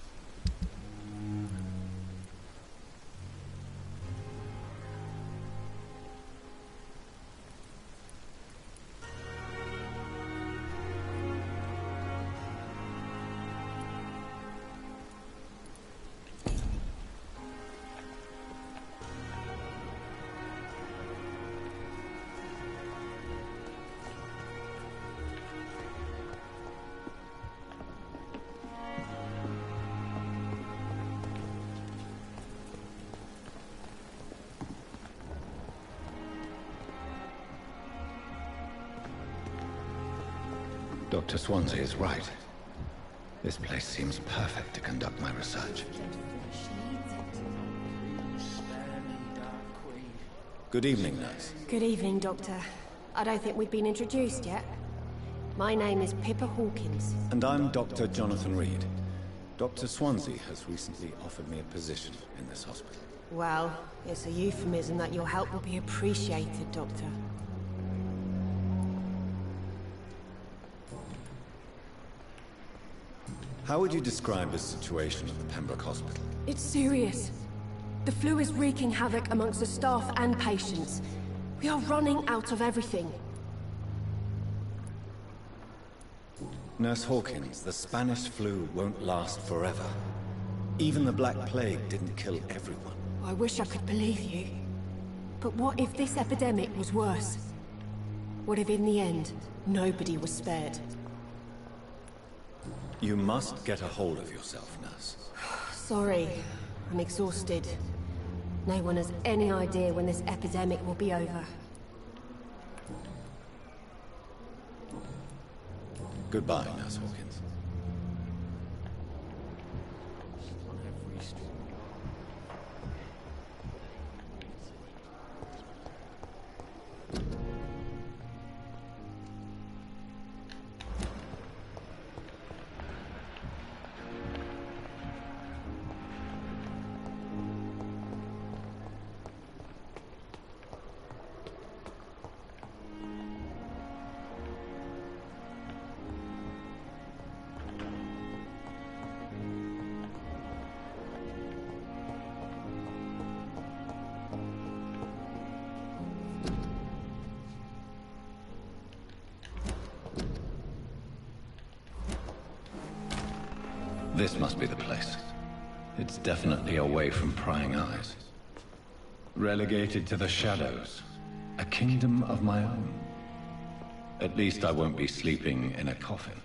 Dr. Swansea is right. This place seems perfect to conduct my research. Good evening, nurse. Good evening, Doctor. I don't think we've been introduced yet. My name is Pippa Hawkins. And I'm Dr. Jonathan Reed. Dr. Swansea has recently offered me a position in this hospital. Well, it's a euphemism that your help will be appreciated, Doctor. How would you describe the situation at the Pembroke Hospital? It's serious. The flu is wreaking havoc amongst the staff and patients. We are running out of everything. Nurse Hawkins, the Spanish flu won't last forever. Even the Black Plague didn't kill everyone. I wish I could believe you. But what if this epidemic was worse? What if in the end, nobody was spared? You must get a hold of yourself, nurse. Sorry, I'm exhausted. No one has any idea when this epidemic will be over. Goodbye, Nurse Hawkins. This must be the place. It's definitely away from prying eyes. Relegated to the shadows. A kingdom of my own. At least I won't be sleeping in a coffin.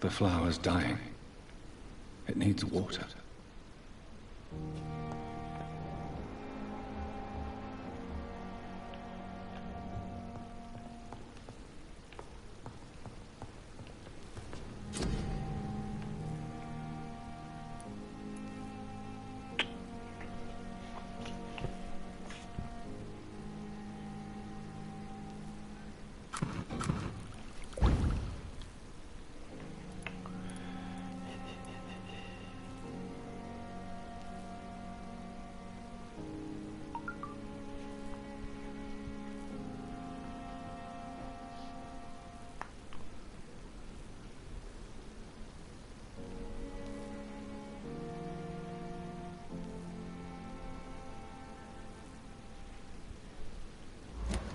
The flower's dying. It needs water.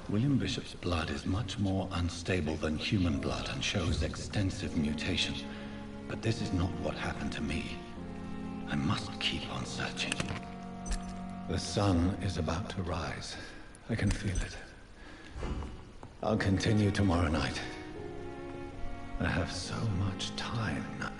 William Bishop's blood is much more unstable than human blood and shows extensive mutation. But this is not what happened to me. I must keep on searching. The sun is about to rise. I can feel it. I'll continue tomorrow night. I have so much time now.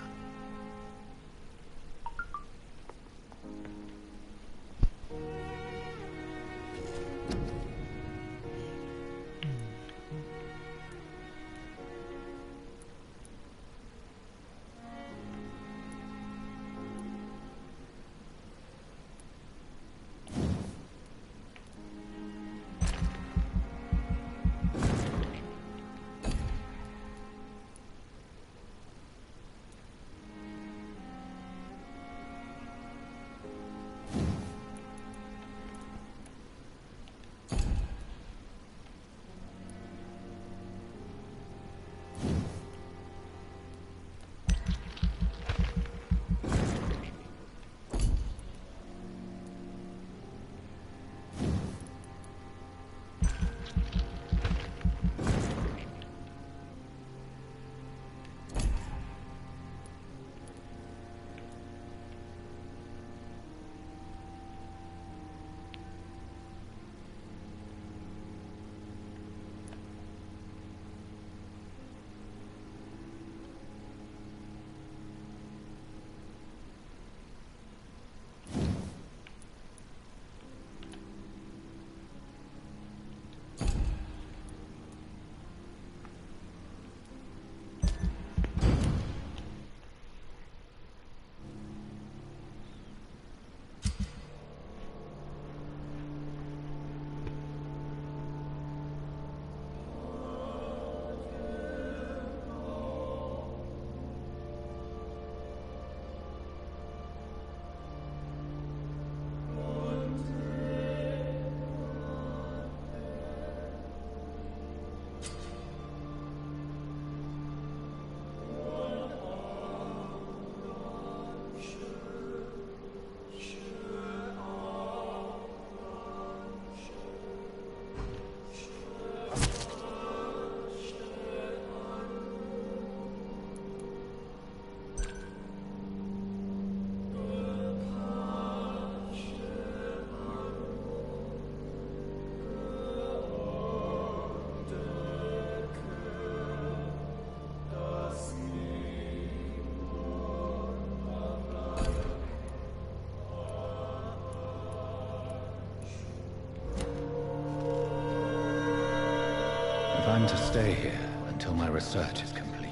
to stay here until my research is complete.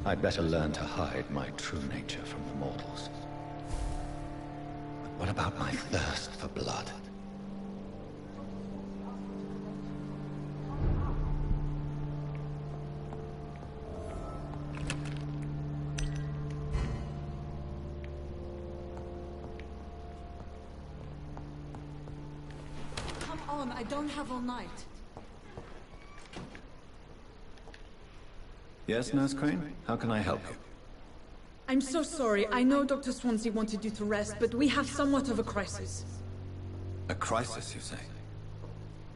I'd better learn to hide my true nature from the mortals. But what about my thirst for blood? Come on, I don't have all night. Yes, Nurse Crane? How can I help you? I'm so sorry. I know Dr. Swansea wanted you to rest, but we have somewhat of a crisis. A crisis, you say?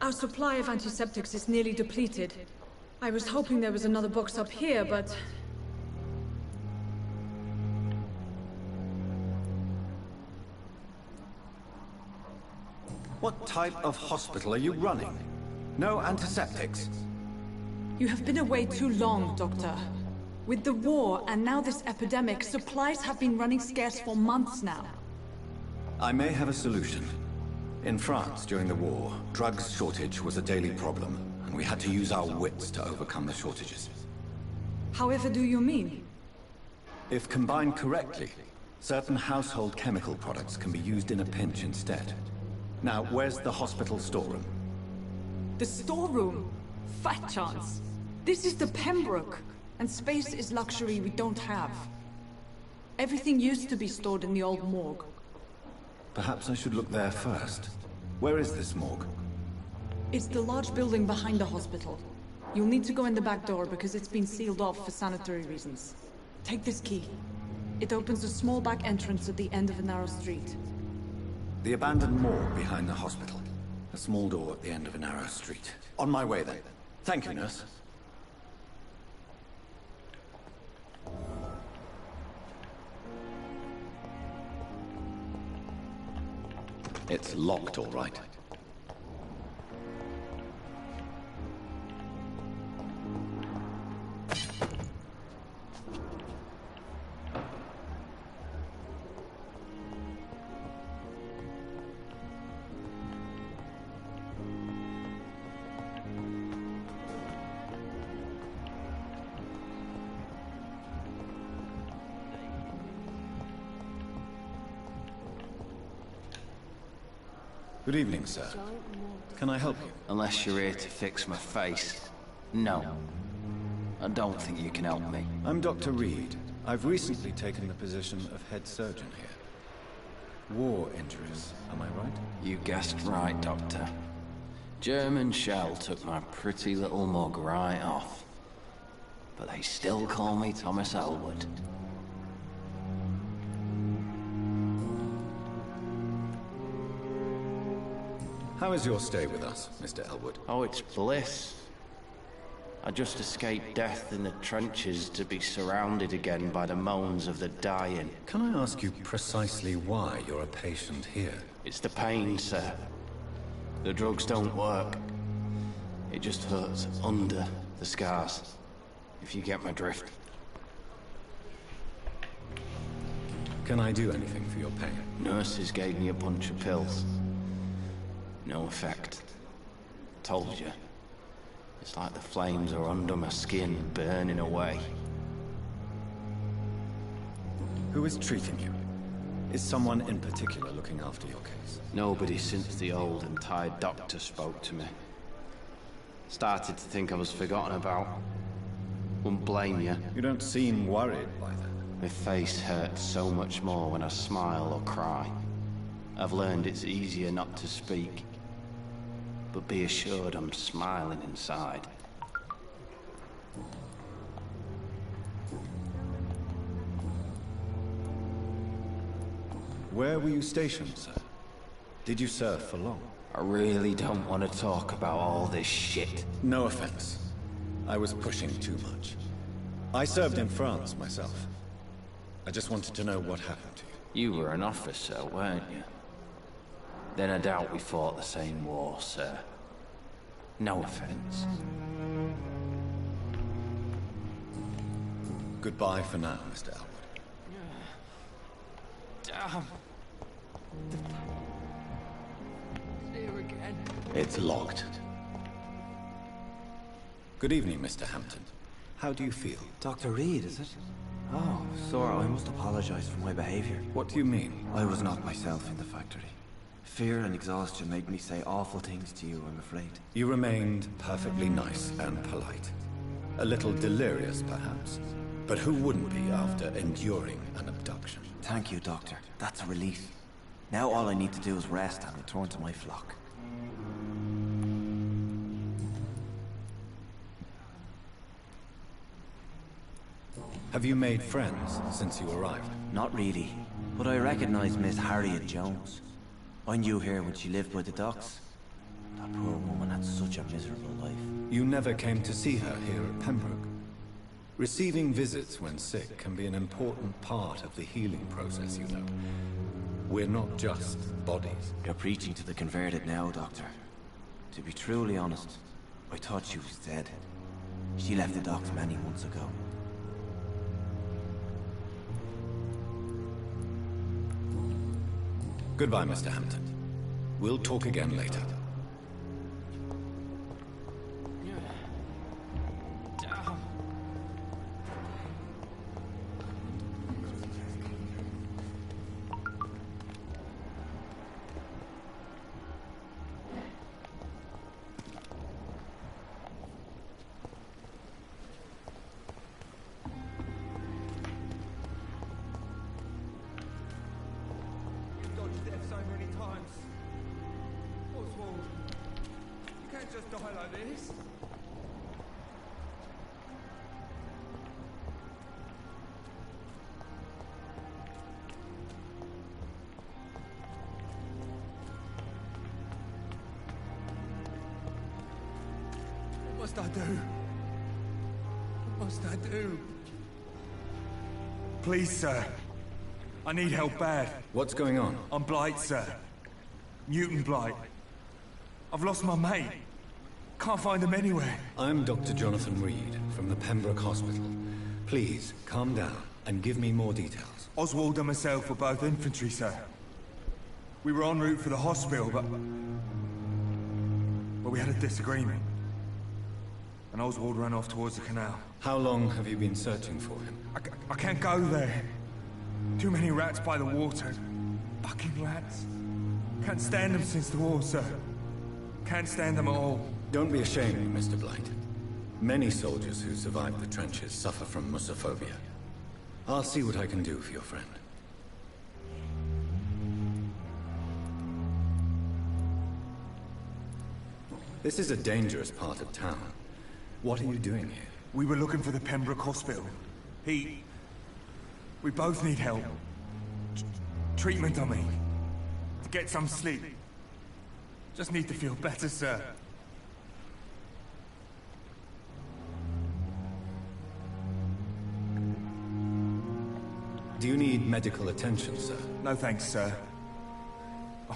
Our supply of antiseptics is nearly depleted. I was hoping there was another box up here, but... What type of hospital are you running? No antiseptics? You have been away too long, Doctor. With the war and now this epidemic, supplies have been running scarce for months now. I may have a solution. In France, during the war, drugs shortage was a daily problem, and we had to use our wits to overcome the shortages. However do you mean? If combined correctly, certain household chemical products can be used in a pinch instead. Now, where's the hospital storeroom? The storeroom? Fat chance. This is the Pembroke, and space is luxury we don't have. Everything used to be stored in the old morgue. Perhaps I should look there first. Where is this morgue? It's the large building behind the hospital. You'll need to go in the back door because it's been sealed off for sanitary reasons. Take this key. It opens a small back entrance at the end of a narrow street. The abandoned morgue behind the hospital. A small door at the end of a narrow street. On my way then. Thank you, nurse. It's locked, all right. Good evening, sir. Can I help you? Unless you're here to fix my face. No. I don't think you can help me. I'm Dr. Reed. I've recently taken the position of head surgeon here. War injuries, am I right? You guessed right, Doctor. German shell took my pretty little mug right off. But they still call me Thomas Elwood. How is your stay with us, Mr. Elwood? Oh, it's bliss. I just escaped death in the trenches to be surrounded again by the moans of the dying. Can I ask you precisely why you're a patient here? It's the pain, sir. The drugs don't work. It just hurts under the scars, if you get my drift. Can I do anything for your pain? Nurses gave me a bunch of pills. No effect. Told you. It's like the flames are under my skin, burning away. Who is treating you? Is someone in particular looking after your case? Nobody since the old and tired doctor spoke to me. Started to think I was forgotten about. Wouldn't blame you. You don't seem worried by that. My face hurts so much more when I smile or cry. I've learned it's easier not to speak. But be assured I'm smiling inside. Where were you stationed, sir? Did you serve for long? I really don't want to talk about all this shit. No offense. I was pushing too much. I served in France myself. I just wanted to know what happened to you. You were an officer, weren't you? Then I doubt we fought the same war, sir. No offense. Goodbye for now, Mr. Elwood. Damn. It's here again. It's locked. Good evening, Mr. Hampton. How do you feel? Dr. Reed, is it? Oh, sir, I must apologize for my behavior. What do you mean? I was not myself in the factory. Fear and exhaustion made me say awful things to you, I'm afraid. You remained perfectly nice and polite. A little delirious, perhaps. But who wouldn't be after enduring an abduction? Thank you, Doctor. That's a relief. Now all I need to do is rest and return to my flock. Have you made friends since you arrived? Not really, but I recognize Miss Harriet Jones. I knew her when she lived by the docks. That poor woman had such a miserable life. You never came to see her here at Pembroke. Receiving visits when sick can be an important part of the healing process, you know. We're not just bodies. You're preaching to the converted now, Doctor. To be truly honest, I thought she was dead. She left the docks many months ago. Goodbye, Mr. Hampton. We'll talk again later. What must I do? What must I do? Please, sir. I need help bad. What's going on? I'm Blight, sir. Newton Blight. I've lost my mate. Can't find him anywhere. I'm Dr. Jonathan Reed from the Pembroke Hospital. Please, calm down and give me more details. Oswald and myself were both infantry, sir. We were en route for the hospital, but we had a disagreement. And Oswald ran off towards the canal. How long have you been searching for him? I can't go there. Too many rats by the water. Fucking rats. Can't stand them since the war, sir. Can't stand them at all. Don't be ashamed, Mr. Blight. Many soldiers who survive the trenches suffer from musophobia. I'll see what I can do for your friend. This is a dangerous part of town. What are you doing here? We were looking for the Pembroke Hospital. We both need help. Treatment, I mean. To get some sleep. Just need to feel better, sir. Do you need medical attention, sir? No thanks, sir.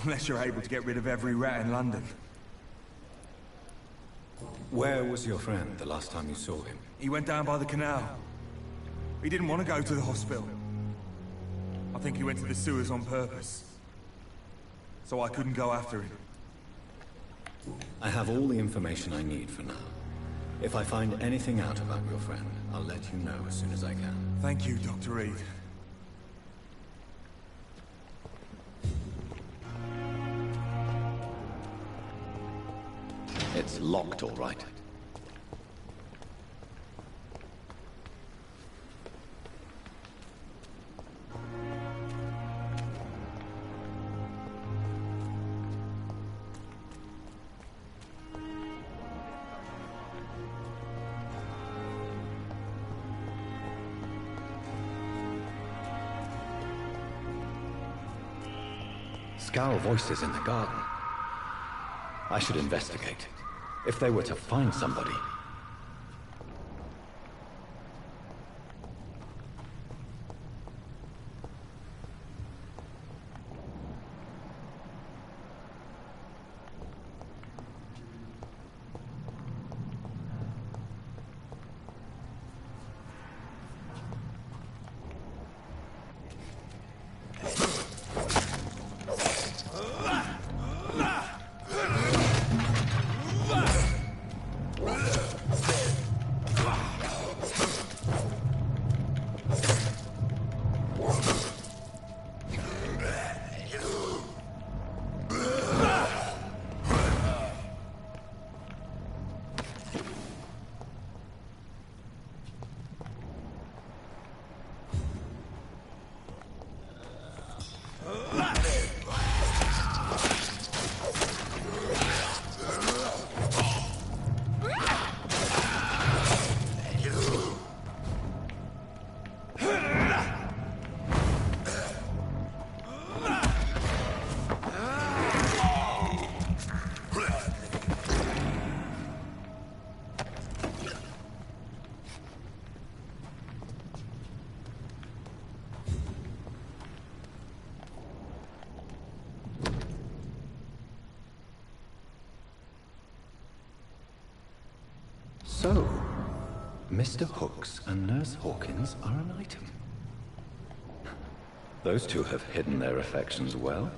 Unless you're able to get rid of every rat in London. Where was your friend the last time you saw him? He went down by the canal. He didn't want to go to the hospital. I think he went to the sewers on purpose. So I couldn't go after him. I have all the information I need for now. If I find anything out about your friend, I'll let you know as soon as I can. Thank you, Dr. Reed. It's locked, all right. Scowl voices in the garden. I should investigate. If they were to find somebody. So, Mr. Hooks and Nurse Hawkins are an item. Those two have hidden their affections well.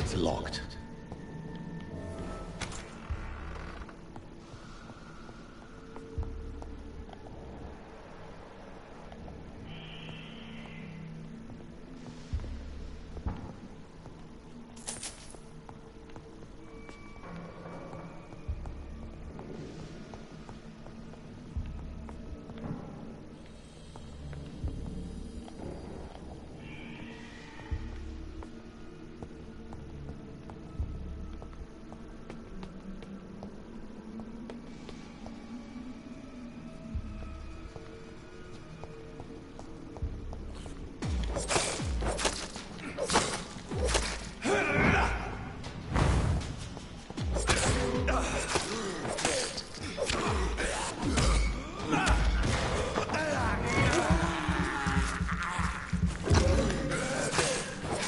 It's locked.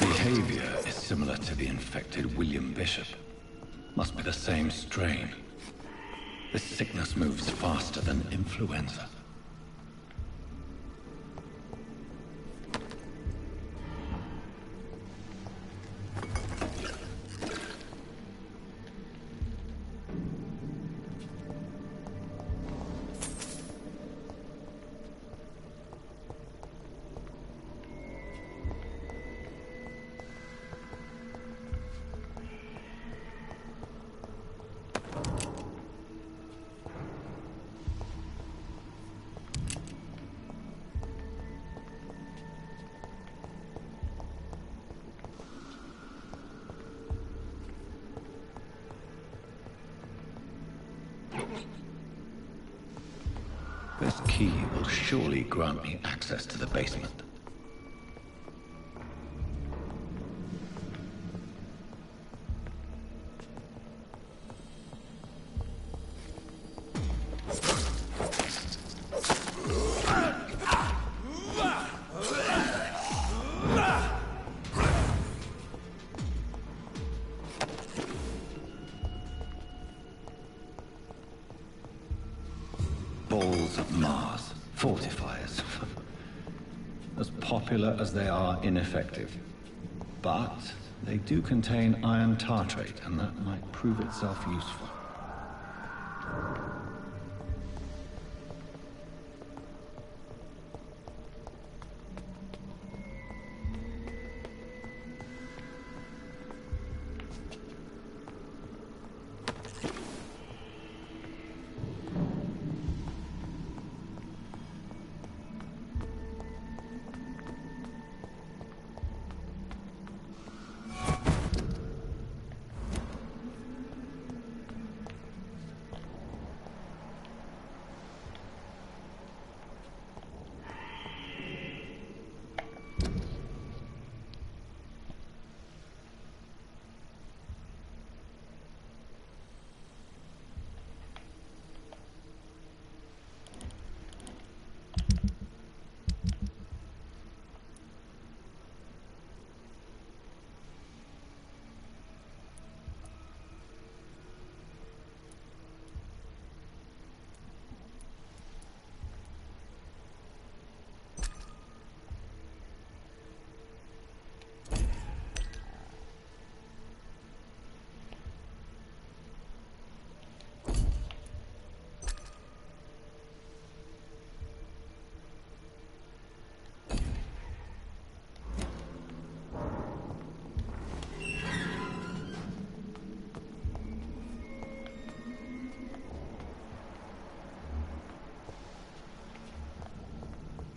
Behavior is similar to the infected William Bishop. Must be the same strain. This sickness moves faster than influenza. This key will surely grant me access to the basement. Balls of Mars, fortifiers. As popular as they are ineffective. But they do contain iron tartrate, and that might prove itself useful.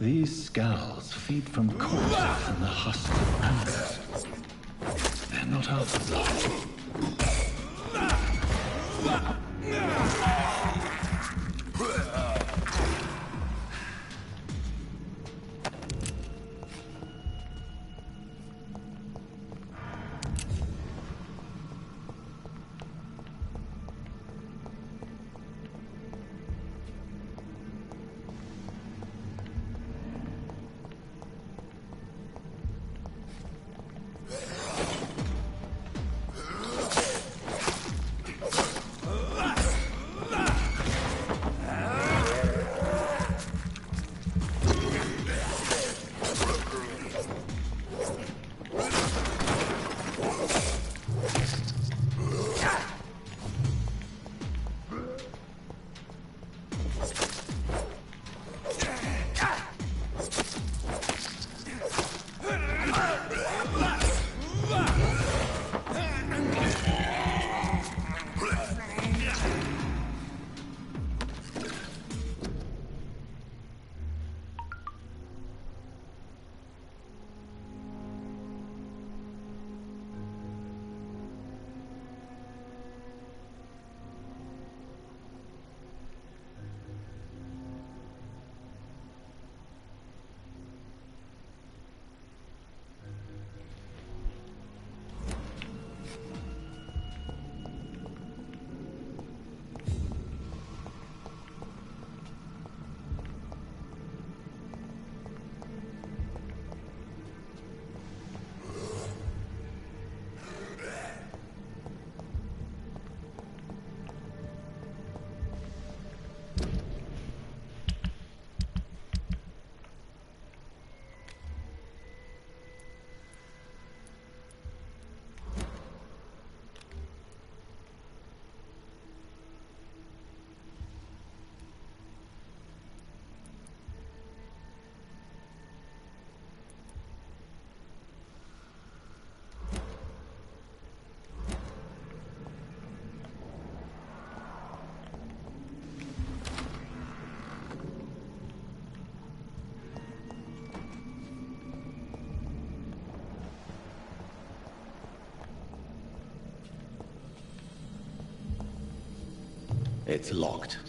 These scowls feed from corpses and the husks of animals. They're not out of life. It's locked.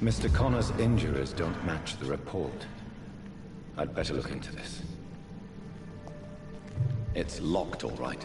Mr. Connor's injuries don't match the report. I'd better look into this. It's locked, all right.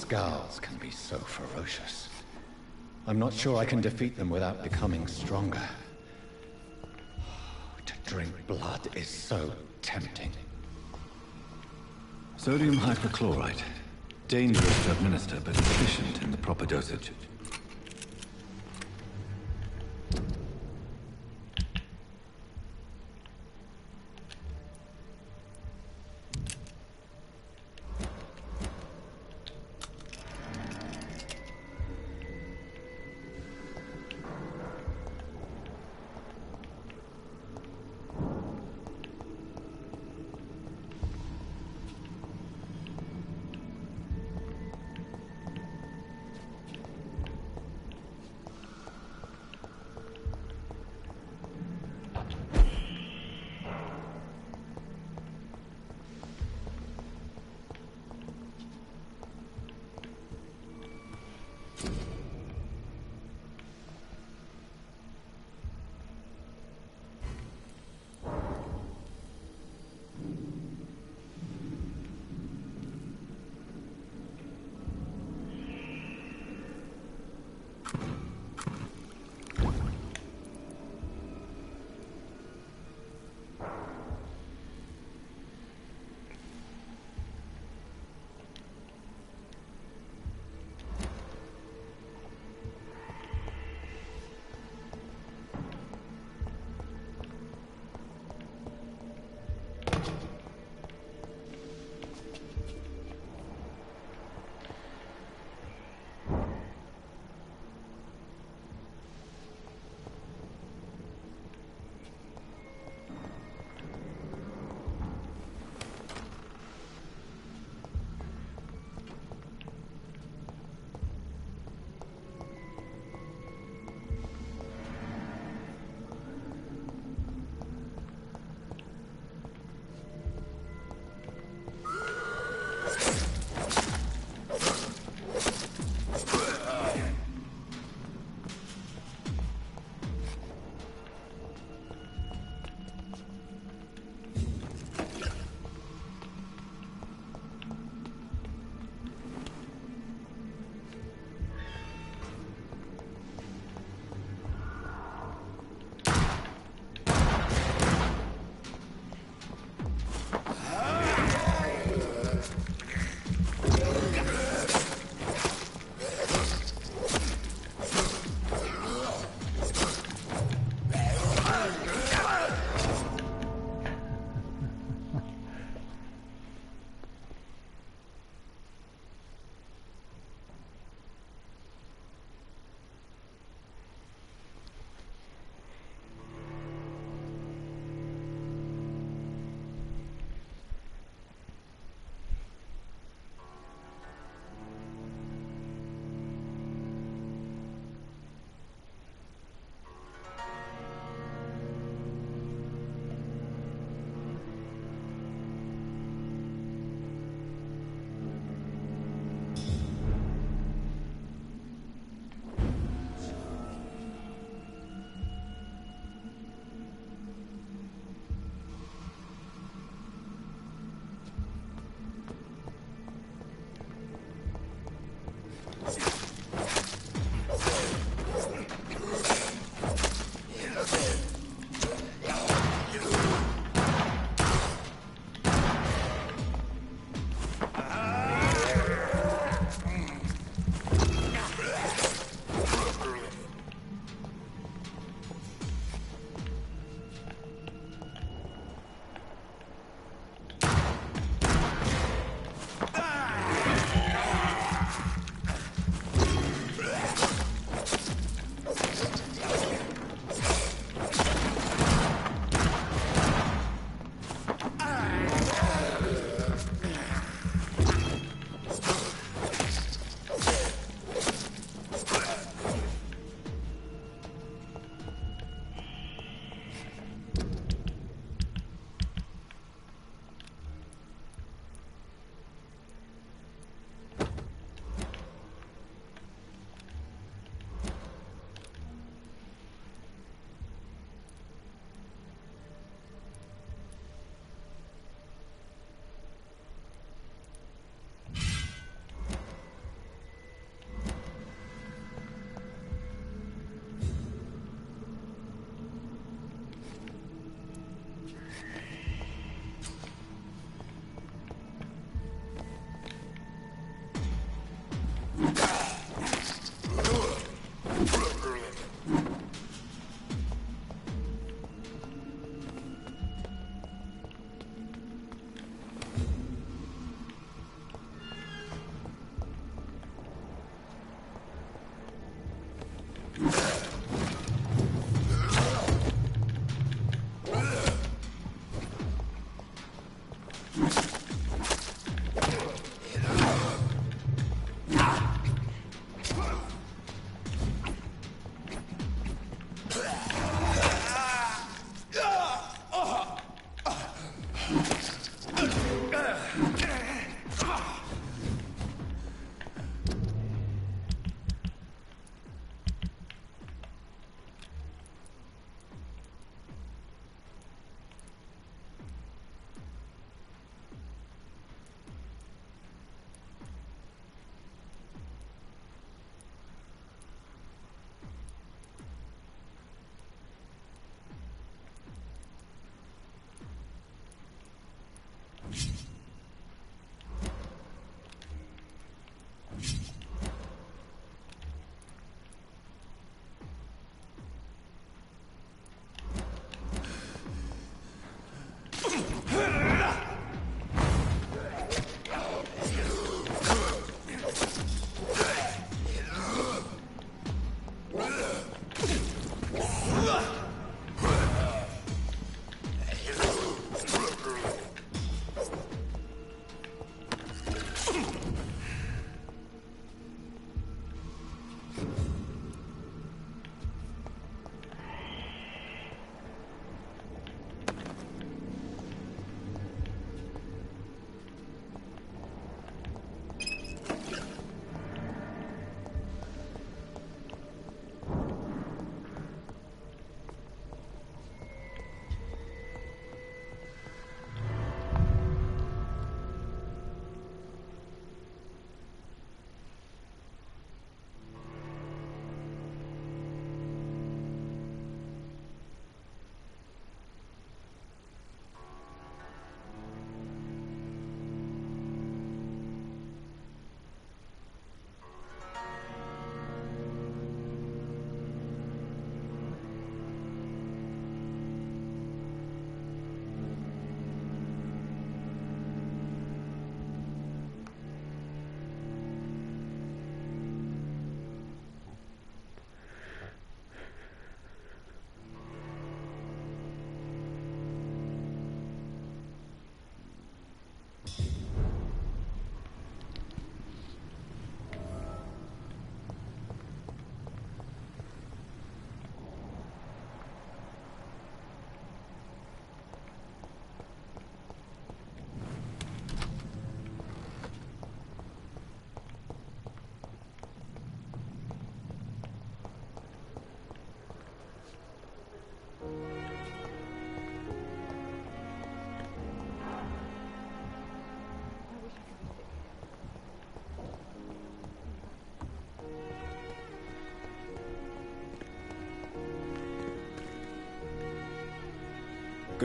Scars can be so ferocious. I'm not sure I can defeat them without becoming stronger. To drink blood is so tempting. Sodium hypochlorite. Dangerous to administer, but efficient in the proper dosage.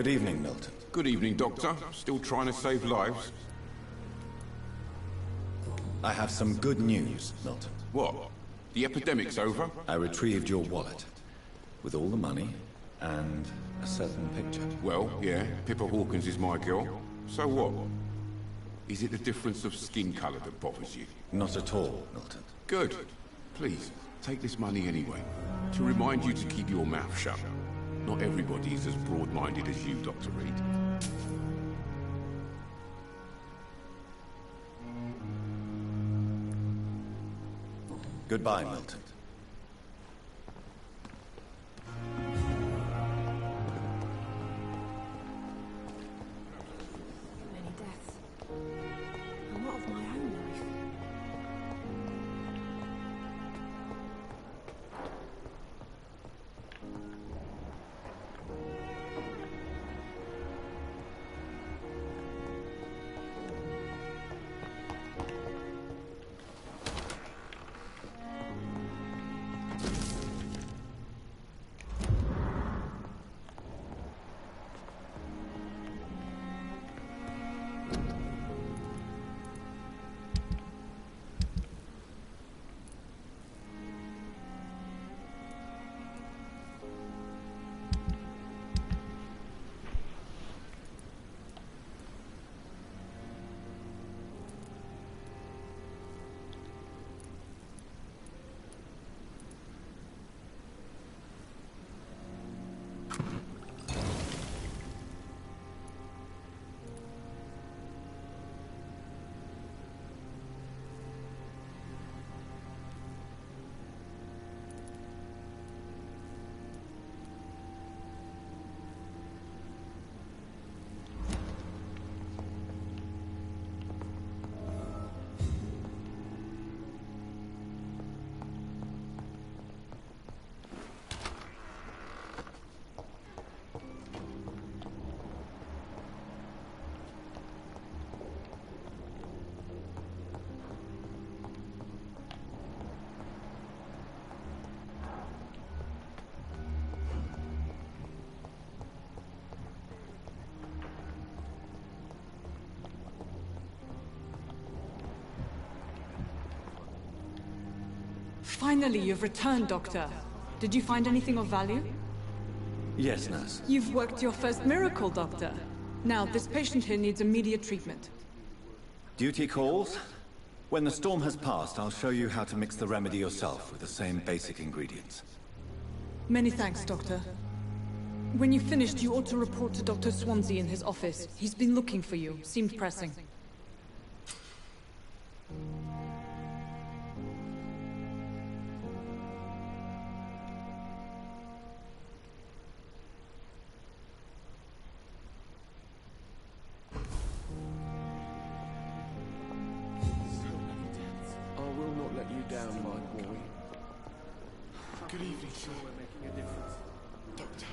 Good evening, Milton. Good evening, Doctor. Still trying to save lives? I have some good news, Milton. What? The epidemic's over? I retrieved your wallet, with all the money, and a certain picture. Well, yeah, Pippa Hawkins is my girl. So what? Is it the difference of skin colour that bothers you? Not at all, Milton. Good. Please, take this money anyway. To remind you to keep your mouth shut. Not everybody is as broad-minded as you, Dr. Reed. Goodbye, Milton. Many deaths. And what of my own life? Finally, you've returned, Doctor. Did you find anything of value? Yes, nurse. You've worked your first miracle, Doctor. Now, this patient here needs immediate treatment. Duty calls. When the storm has passed, I'll show you how to mix the remedy yourself with the same basic ingredients. Many thanks, Doctor. When you've finished, you ought to report to Dr. Swansea in his office. He's been looking for you. Seemed pressing. I will not let you down, my boy. Good evening, sir. We're making a difference. Doctor.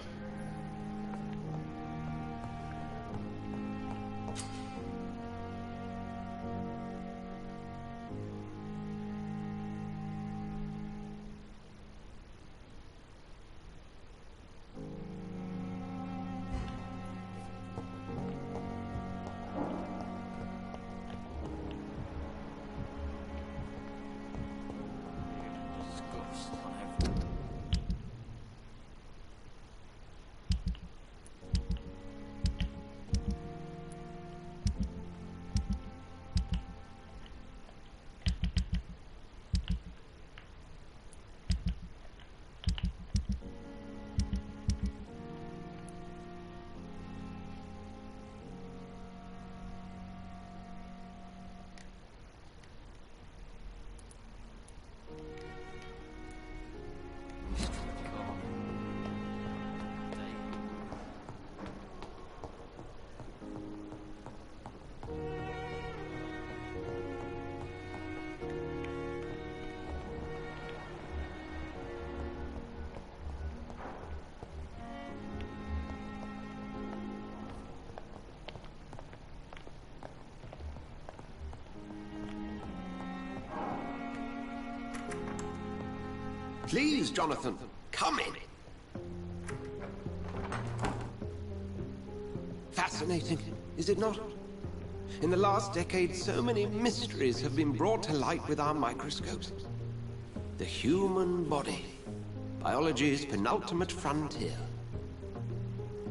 Please, Jonathan, come in. Fascinating, is it not? In the last decade, so many mysteries have been brought to light with our microscopes. The human body, biology's penultimate frontier.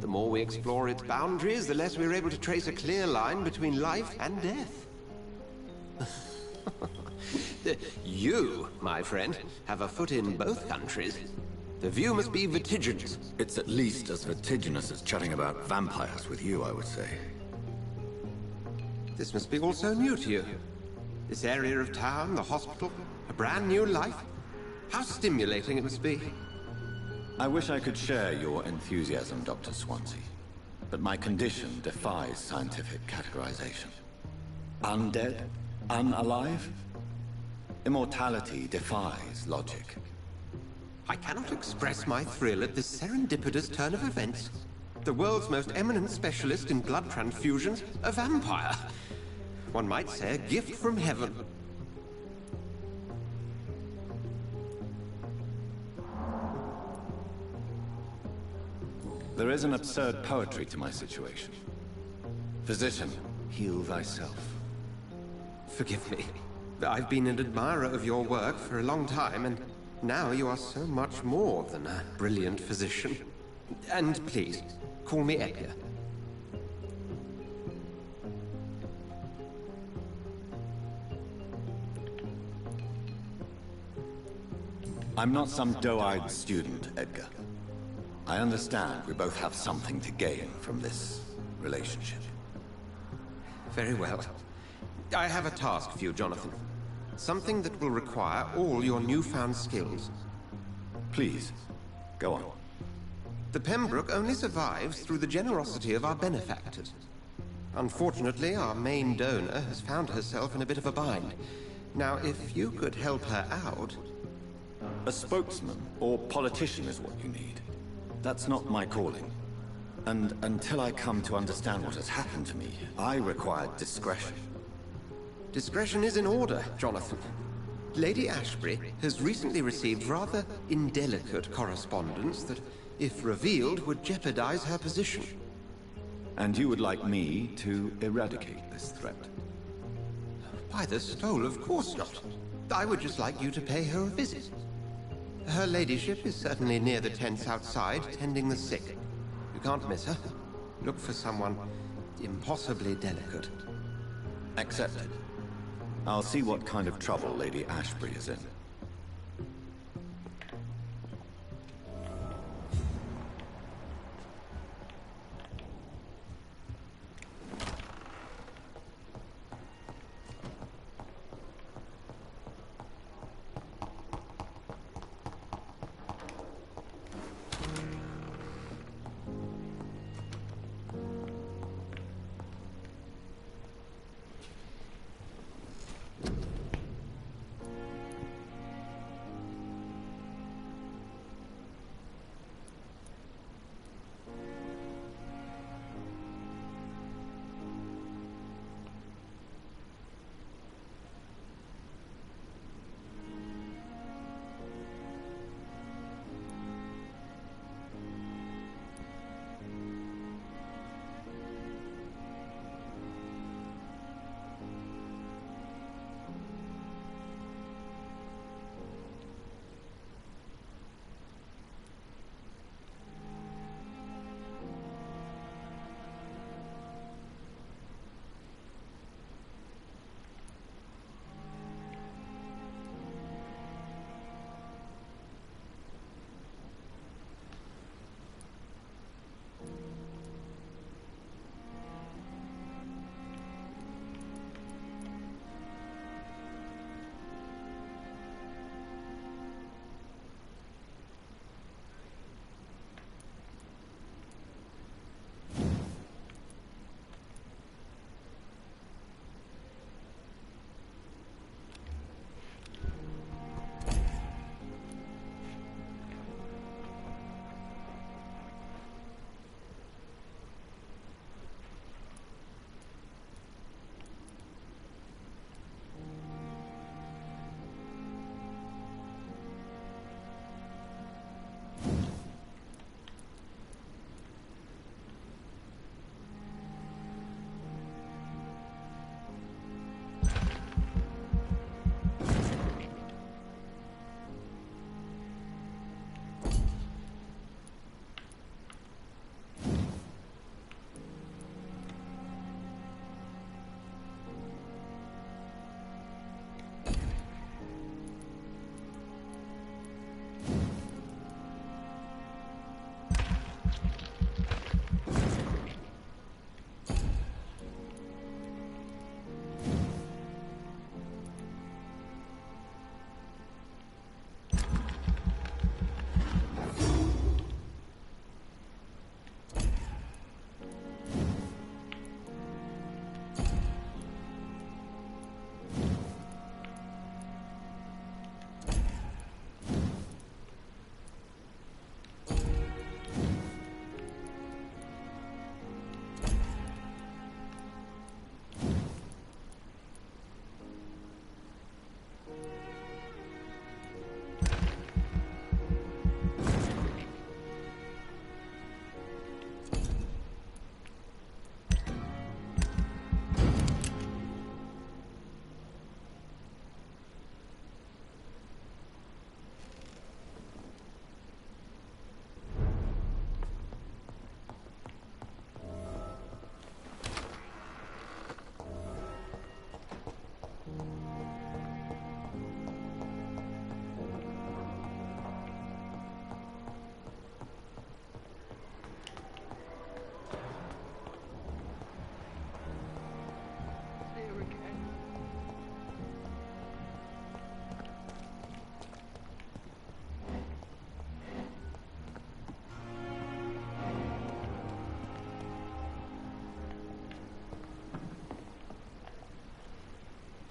The more we explore its boundaries, the less we're able to trace a clear line between life and death. You, my friend, have a foot in both countries. The view must be vertiginous. It's at least as vertiginous as chatting about vampires with you, I would say. This must be all so new to you. This area of town, the hospital, a brand new life. How stimulating it must be. I wish I could share your enthusiasm, Dr. Swansea. But my condition defies scientific categorization. Undead? Unalive? Immortality defies logic. I cannot express my thrill at this serendipitous turn of events. The world's most eminent specialist in blood transfusions, a vampire. One might say a gift from heaven. There is an absurd poetry to my situation. Physician, heal thyself. Forgive me. I've been an admirer of your work for a long time, and now you are so much more than a brilliant physician. And please, call me Edgar. I'm not some doe-eyed student, Edgar. I understand we both have something to gain from this relationship. Very well. I have a task for you, Jonathan. Something that will require all your newfound skills. Please, go on. The Pembroke only survives through the generosity of our benefactors. Unfortunately, our main donor has found herself in a bit of a bind. Now, if you could help her out... A spokesman or politician is what you need. That's not my calling. And until I come to understand what has happened to me, I require discretion. Discretion is in order, Jonathan. Lady Ashbury has recently received rather indelicate correspondence that, if revealed, would jeopardize her position. And you would like me to eradicate this threat? By the stole, of course not. I would just like you to pay her a visit. Her ladyship is certainly near the tents outside, tending the sick. You can't miss her. Look for someone impossibly delicate. Accepted. I'll see what kind of trouble Lady Ashbury is in.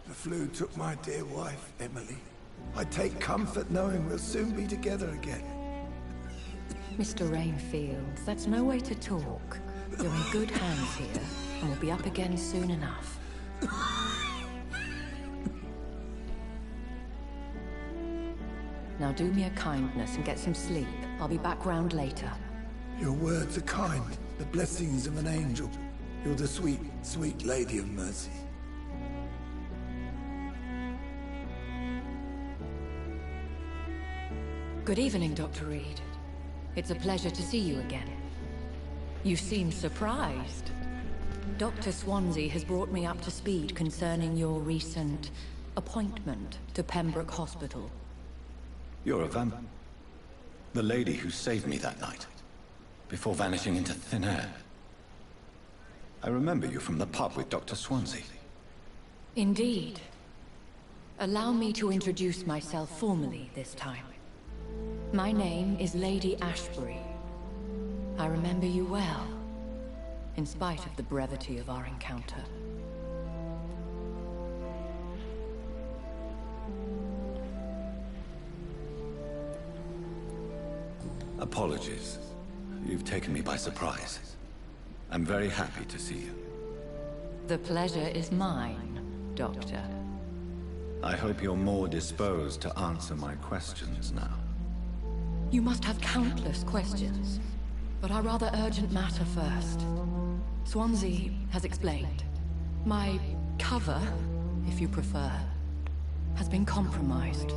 The flu took my dear wife, Emily. I take comfort knowing we'll soon be together again. Mr. Rainfield, that's no way to talk. You're in good hands here, and we'll be up again soon enough. Now do me a kindness and get some sleep. I'll be back round later. Your words are kind, the blessings of an angel. You're the sweet, sweet Lady of Mercy. Good evening, Dr. Reed. It's a pleasure to see you again. You seem surprised. Dr. Swansea has brought me up to speed concerning your recent appointment to Pembroke Hospital. You're a vamp. The lady who saved me that night, before vanishing into thin air. I remember you from the pub with Dr. Swansea. Indeed. Allow me to introduce myself formally this time. My name is Lady Ashbury. I remember you well, in spite of the brevity of our encounter. Apologies. You've taken me by surprise. I'm very happy to see you. The pleasure is mine, Doctor. I hope you're more disposed to answer my questions now. You must have countless questions, but our rather urgent matter first. Swansea has explained. My cover, if you prefer, has been compromised.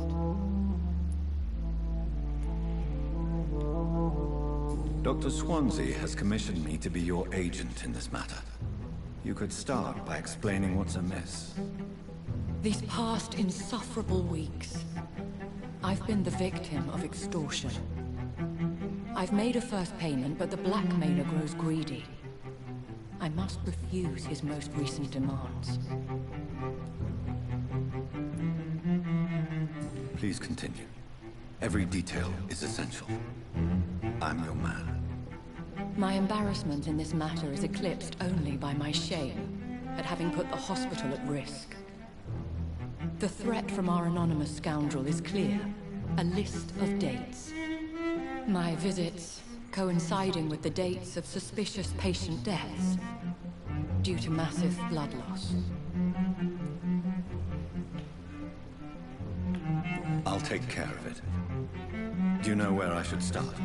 Dr. Swansea has commissioned me to be your agent in this matter. You could start by explaining what's amiss. These past insufferable weeks, I've been the victim of extortion. I've made a first payment, but the blackmailer grows greedy. I must refuse his most recent demands. Please continue. Every detail is essential. I'm your man. My embarrassment in this matter is eclipsed only by my shame at having put the hospital at risk. The threat from our anonymous scoundrel is clear. A list of dates. My visits coinciding with the dates of suspicious patient deaths due to massive blood loss. I'll take care of it. Do you know where I should start?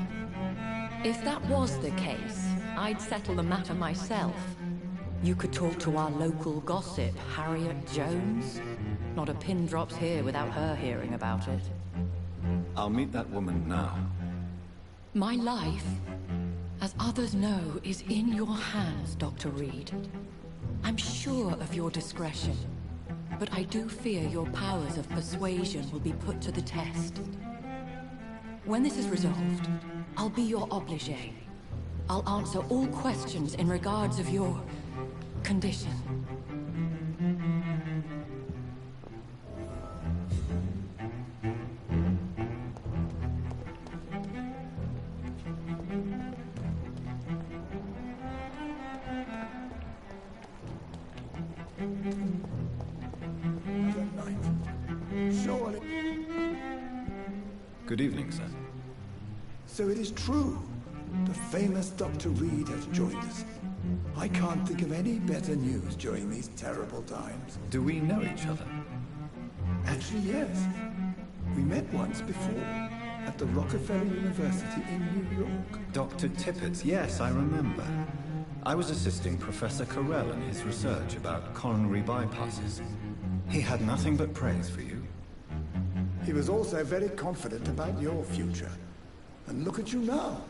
If that was the case, I'd settle the matter myself. You could talk to our local gossip, Harriet Jones. Not a pin drops here without her hearing about it. I'll meet that woman now. My life, as others know, is in your hands, Dr. Reed. I'm sure of your discretion, but I do fear your powers of persuasion will be put to the test. When this is resolved, I'll be your obligé. I'll answer all questions in regards of your condition. Surely. Good evening, sir. So it is true. The famous Dr. Reed has joined us. I can't think of any better news during these terrible times. Do we know each other? Actually, yes. We met once before, at the Rockefeller University in New York. Dr. Tippett, yes, I remember. I was assisting Professor Carell in his research about coronary bypasses. He had nothing but praise for you. He was also very confident about your future. And look at you now.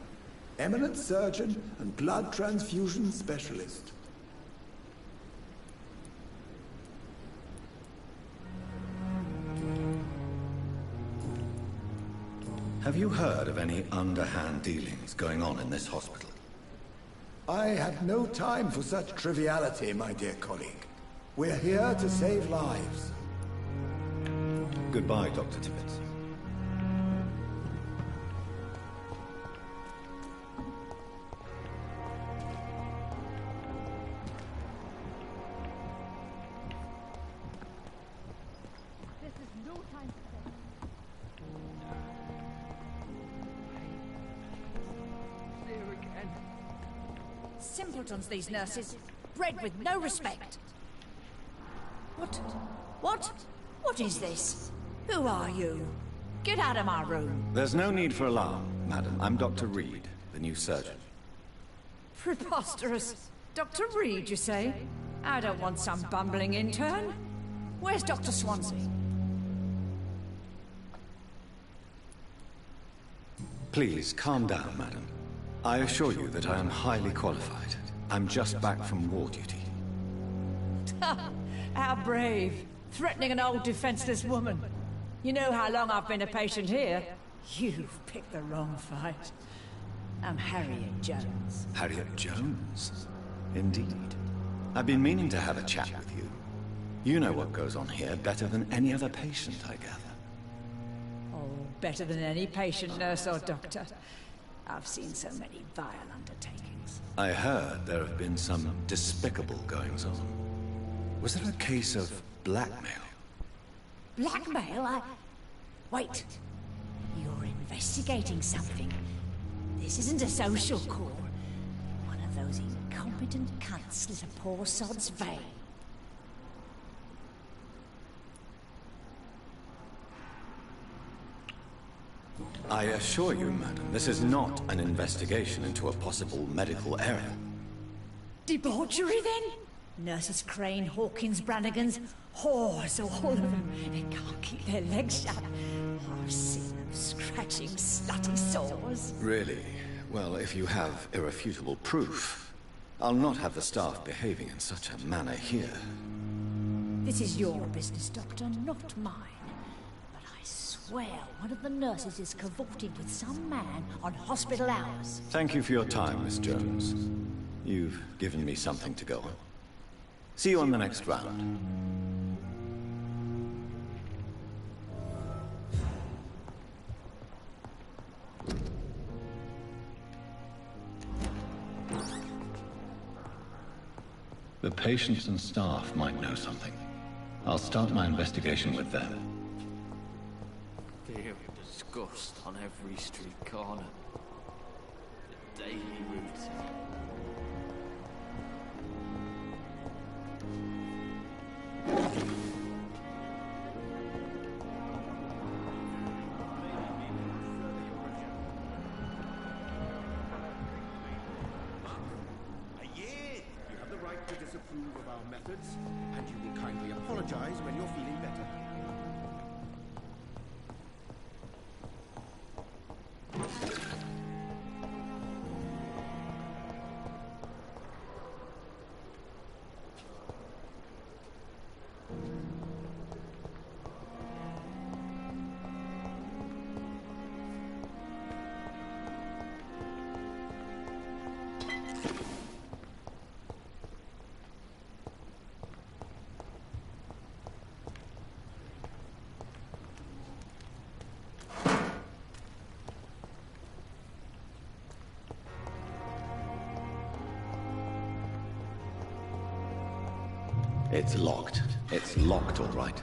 Eminent surgeon and blood transfusion specialist. Have you heard of any underhand dealings going on in this hospital? I have no time for such triviality, my dear colleague. We're here to save lives. Goodbye, Dr. Tippett. Simpletons, these nurses. Bred with no respect. What? What? What is this? Who are you? Get out of my room. There's no need for alarm, madam. I'm Dr. Reed, the new surgeon. Preposterous. Dr. Reed, you say? I don't want some bumbling intern. Where's Dr. Swansea? Please, calm down, madam. I assure you that I am highly qualified. I'm just back from war duty. How brave. Threatening an old defenseless woman. You know how long I've been a patient here? You've picked the wrong fight. I'm Harriet Jones. Harriet Jones? Indeed. I've been meaning to have a chat with you. You know what goes on here better than any other patient, I gather. Oh, better than any patient, nurse or doctor. I've seen so many vile undertakings. I heard there have been some despicable goings-on. Was there a case of blackmail? Blackmail? Wait. You're investigating something. This isn't a social call. One of those incompetent cunts slit a poor sod's vein. I assure you, madam, this is not an investigation into a possible medical error. Debauchery, then? Nurses Crane, Hawkins, Brannigans, whores, all of them. They can't keep their legs shut. I've seen them scratching slutty sores. Really? Well, if you have irrefutable proof, I'll not have the staff behaving in such a manner here. This is your business, Doctor, not mine. But I swear one of the nurses is cavorting with some man on hospital hours. Thank you for your time, Miss Jones. You've given me something to go on. See you on the next round. The patients and staff might know something. I'll start my investigation with them. Fear and disgust on every street corner. The daily routine. You have the right to disapprove of our methods, and you will kindly apologize when you're feeling better. It's locked. It's locked, all right.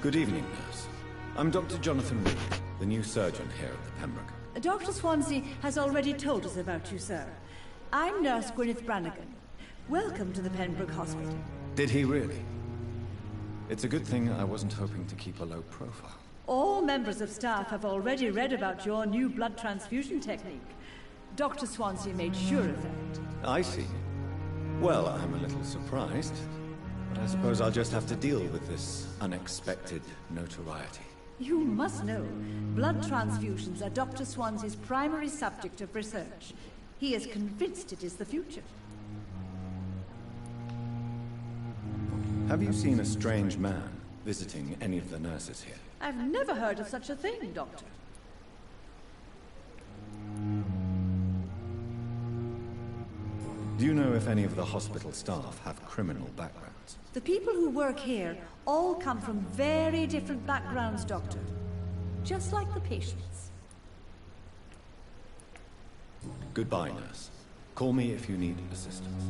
Good evening, nurse. I'm Dr. Jonathan Reed, the new surgeon here at the Pembroke. Dr. Swansea has already told us about you, sir. I'm Nurse Gwyneth Brannigan. Welcome to the Pembroke Hospital. Did he really? It's a good thing I wasn't hoping to keep a low profile. All members of staff have already read about your new blood transfusion technique. Dr. Swansea made sure of that. I see. Well, I'm a little surprised. But I suppose I'll just have to deal with this unexpected notoriety. You must know, blood transfusions are Dr. Swansea's primary subject of research. He is convinced it is the future. Have you seen a strange man visiting any of the nurses here? I've never heard of such a thing, Doctor. Do you know if any of the hospital staff have criminal backgrounds? The people who work here all come from very different backgrounds, Doctor. Just like the patients. Goodbye, nurse. Call me if you need assistance.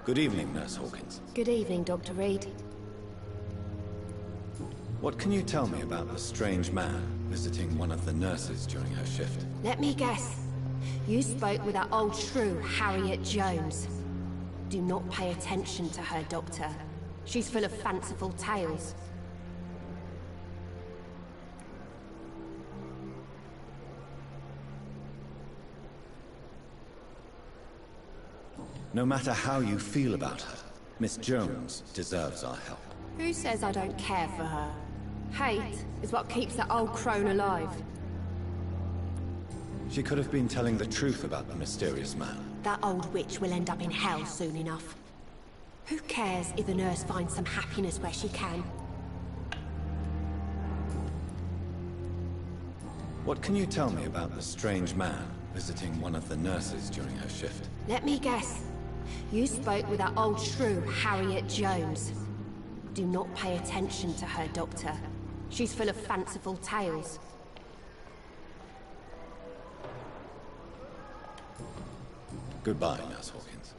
Good evening, Nurse Hawkins. Good evening, Dr. Reed. What can you tell me about the strange man visiting one of the nurses during her shift? Let me guess. You spoke with that old shrew, Harriet Jones. Do not pay attention to her, Doctor. She's full of fanciful tales. No matter how you feel about her, Miss Jones deserves our help. Who says I don't care for her? Hate is what keeps that old crone alive. She could have been telling the truth about the mysterious man. That old witch will end up in hell soon enough. Who cares if the nurse finds some happiness where she can? What can you tell me about the strange man visiting one of the nurses during her shift? Let me guess. You spoke with that old shrew, Harriet Jones. Do not pay attention to her, Doctor. She's full of fanciful tales. Goodbye, Nurse Hawkins.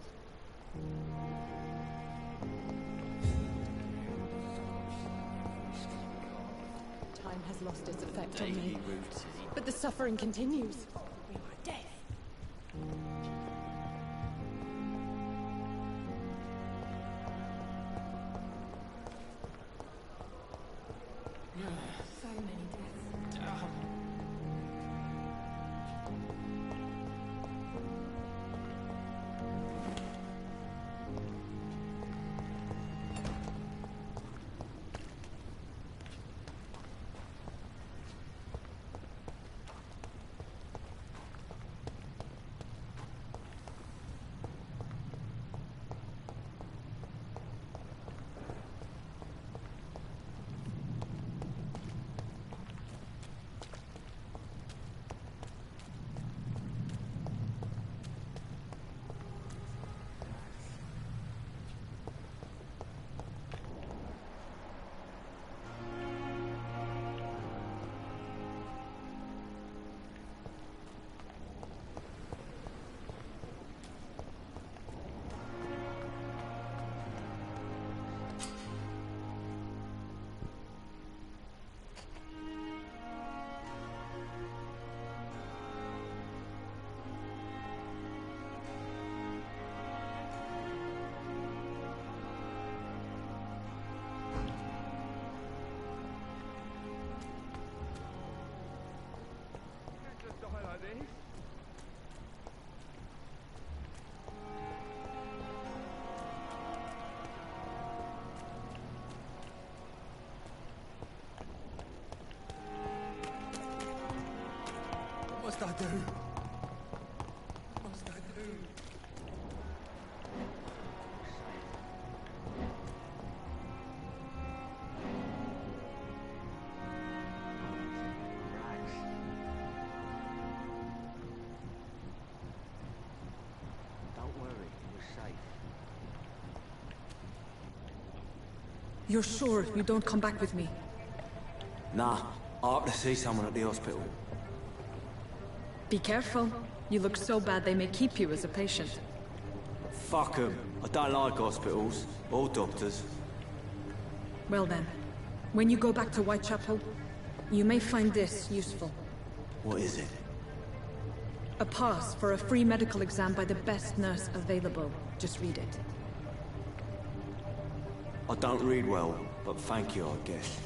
Time has lost its effect on me, but the suffering continues. So many deaths. What must I do? What must I do? Don't worry, we're safe. You're sure you don't come back with me? Nah, I have to see someone at the hospital. Be careful. You look so bad they may keep you as a patient. Fuck 'em. I don't like hospitals, or doctors. Well then, when you go back to Whitechapel, you may find this useful. What is it? A pass for a free medical exam by the best nurse available. Just read it. I don't read well, but thank you, I guess.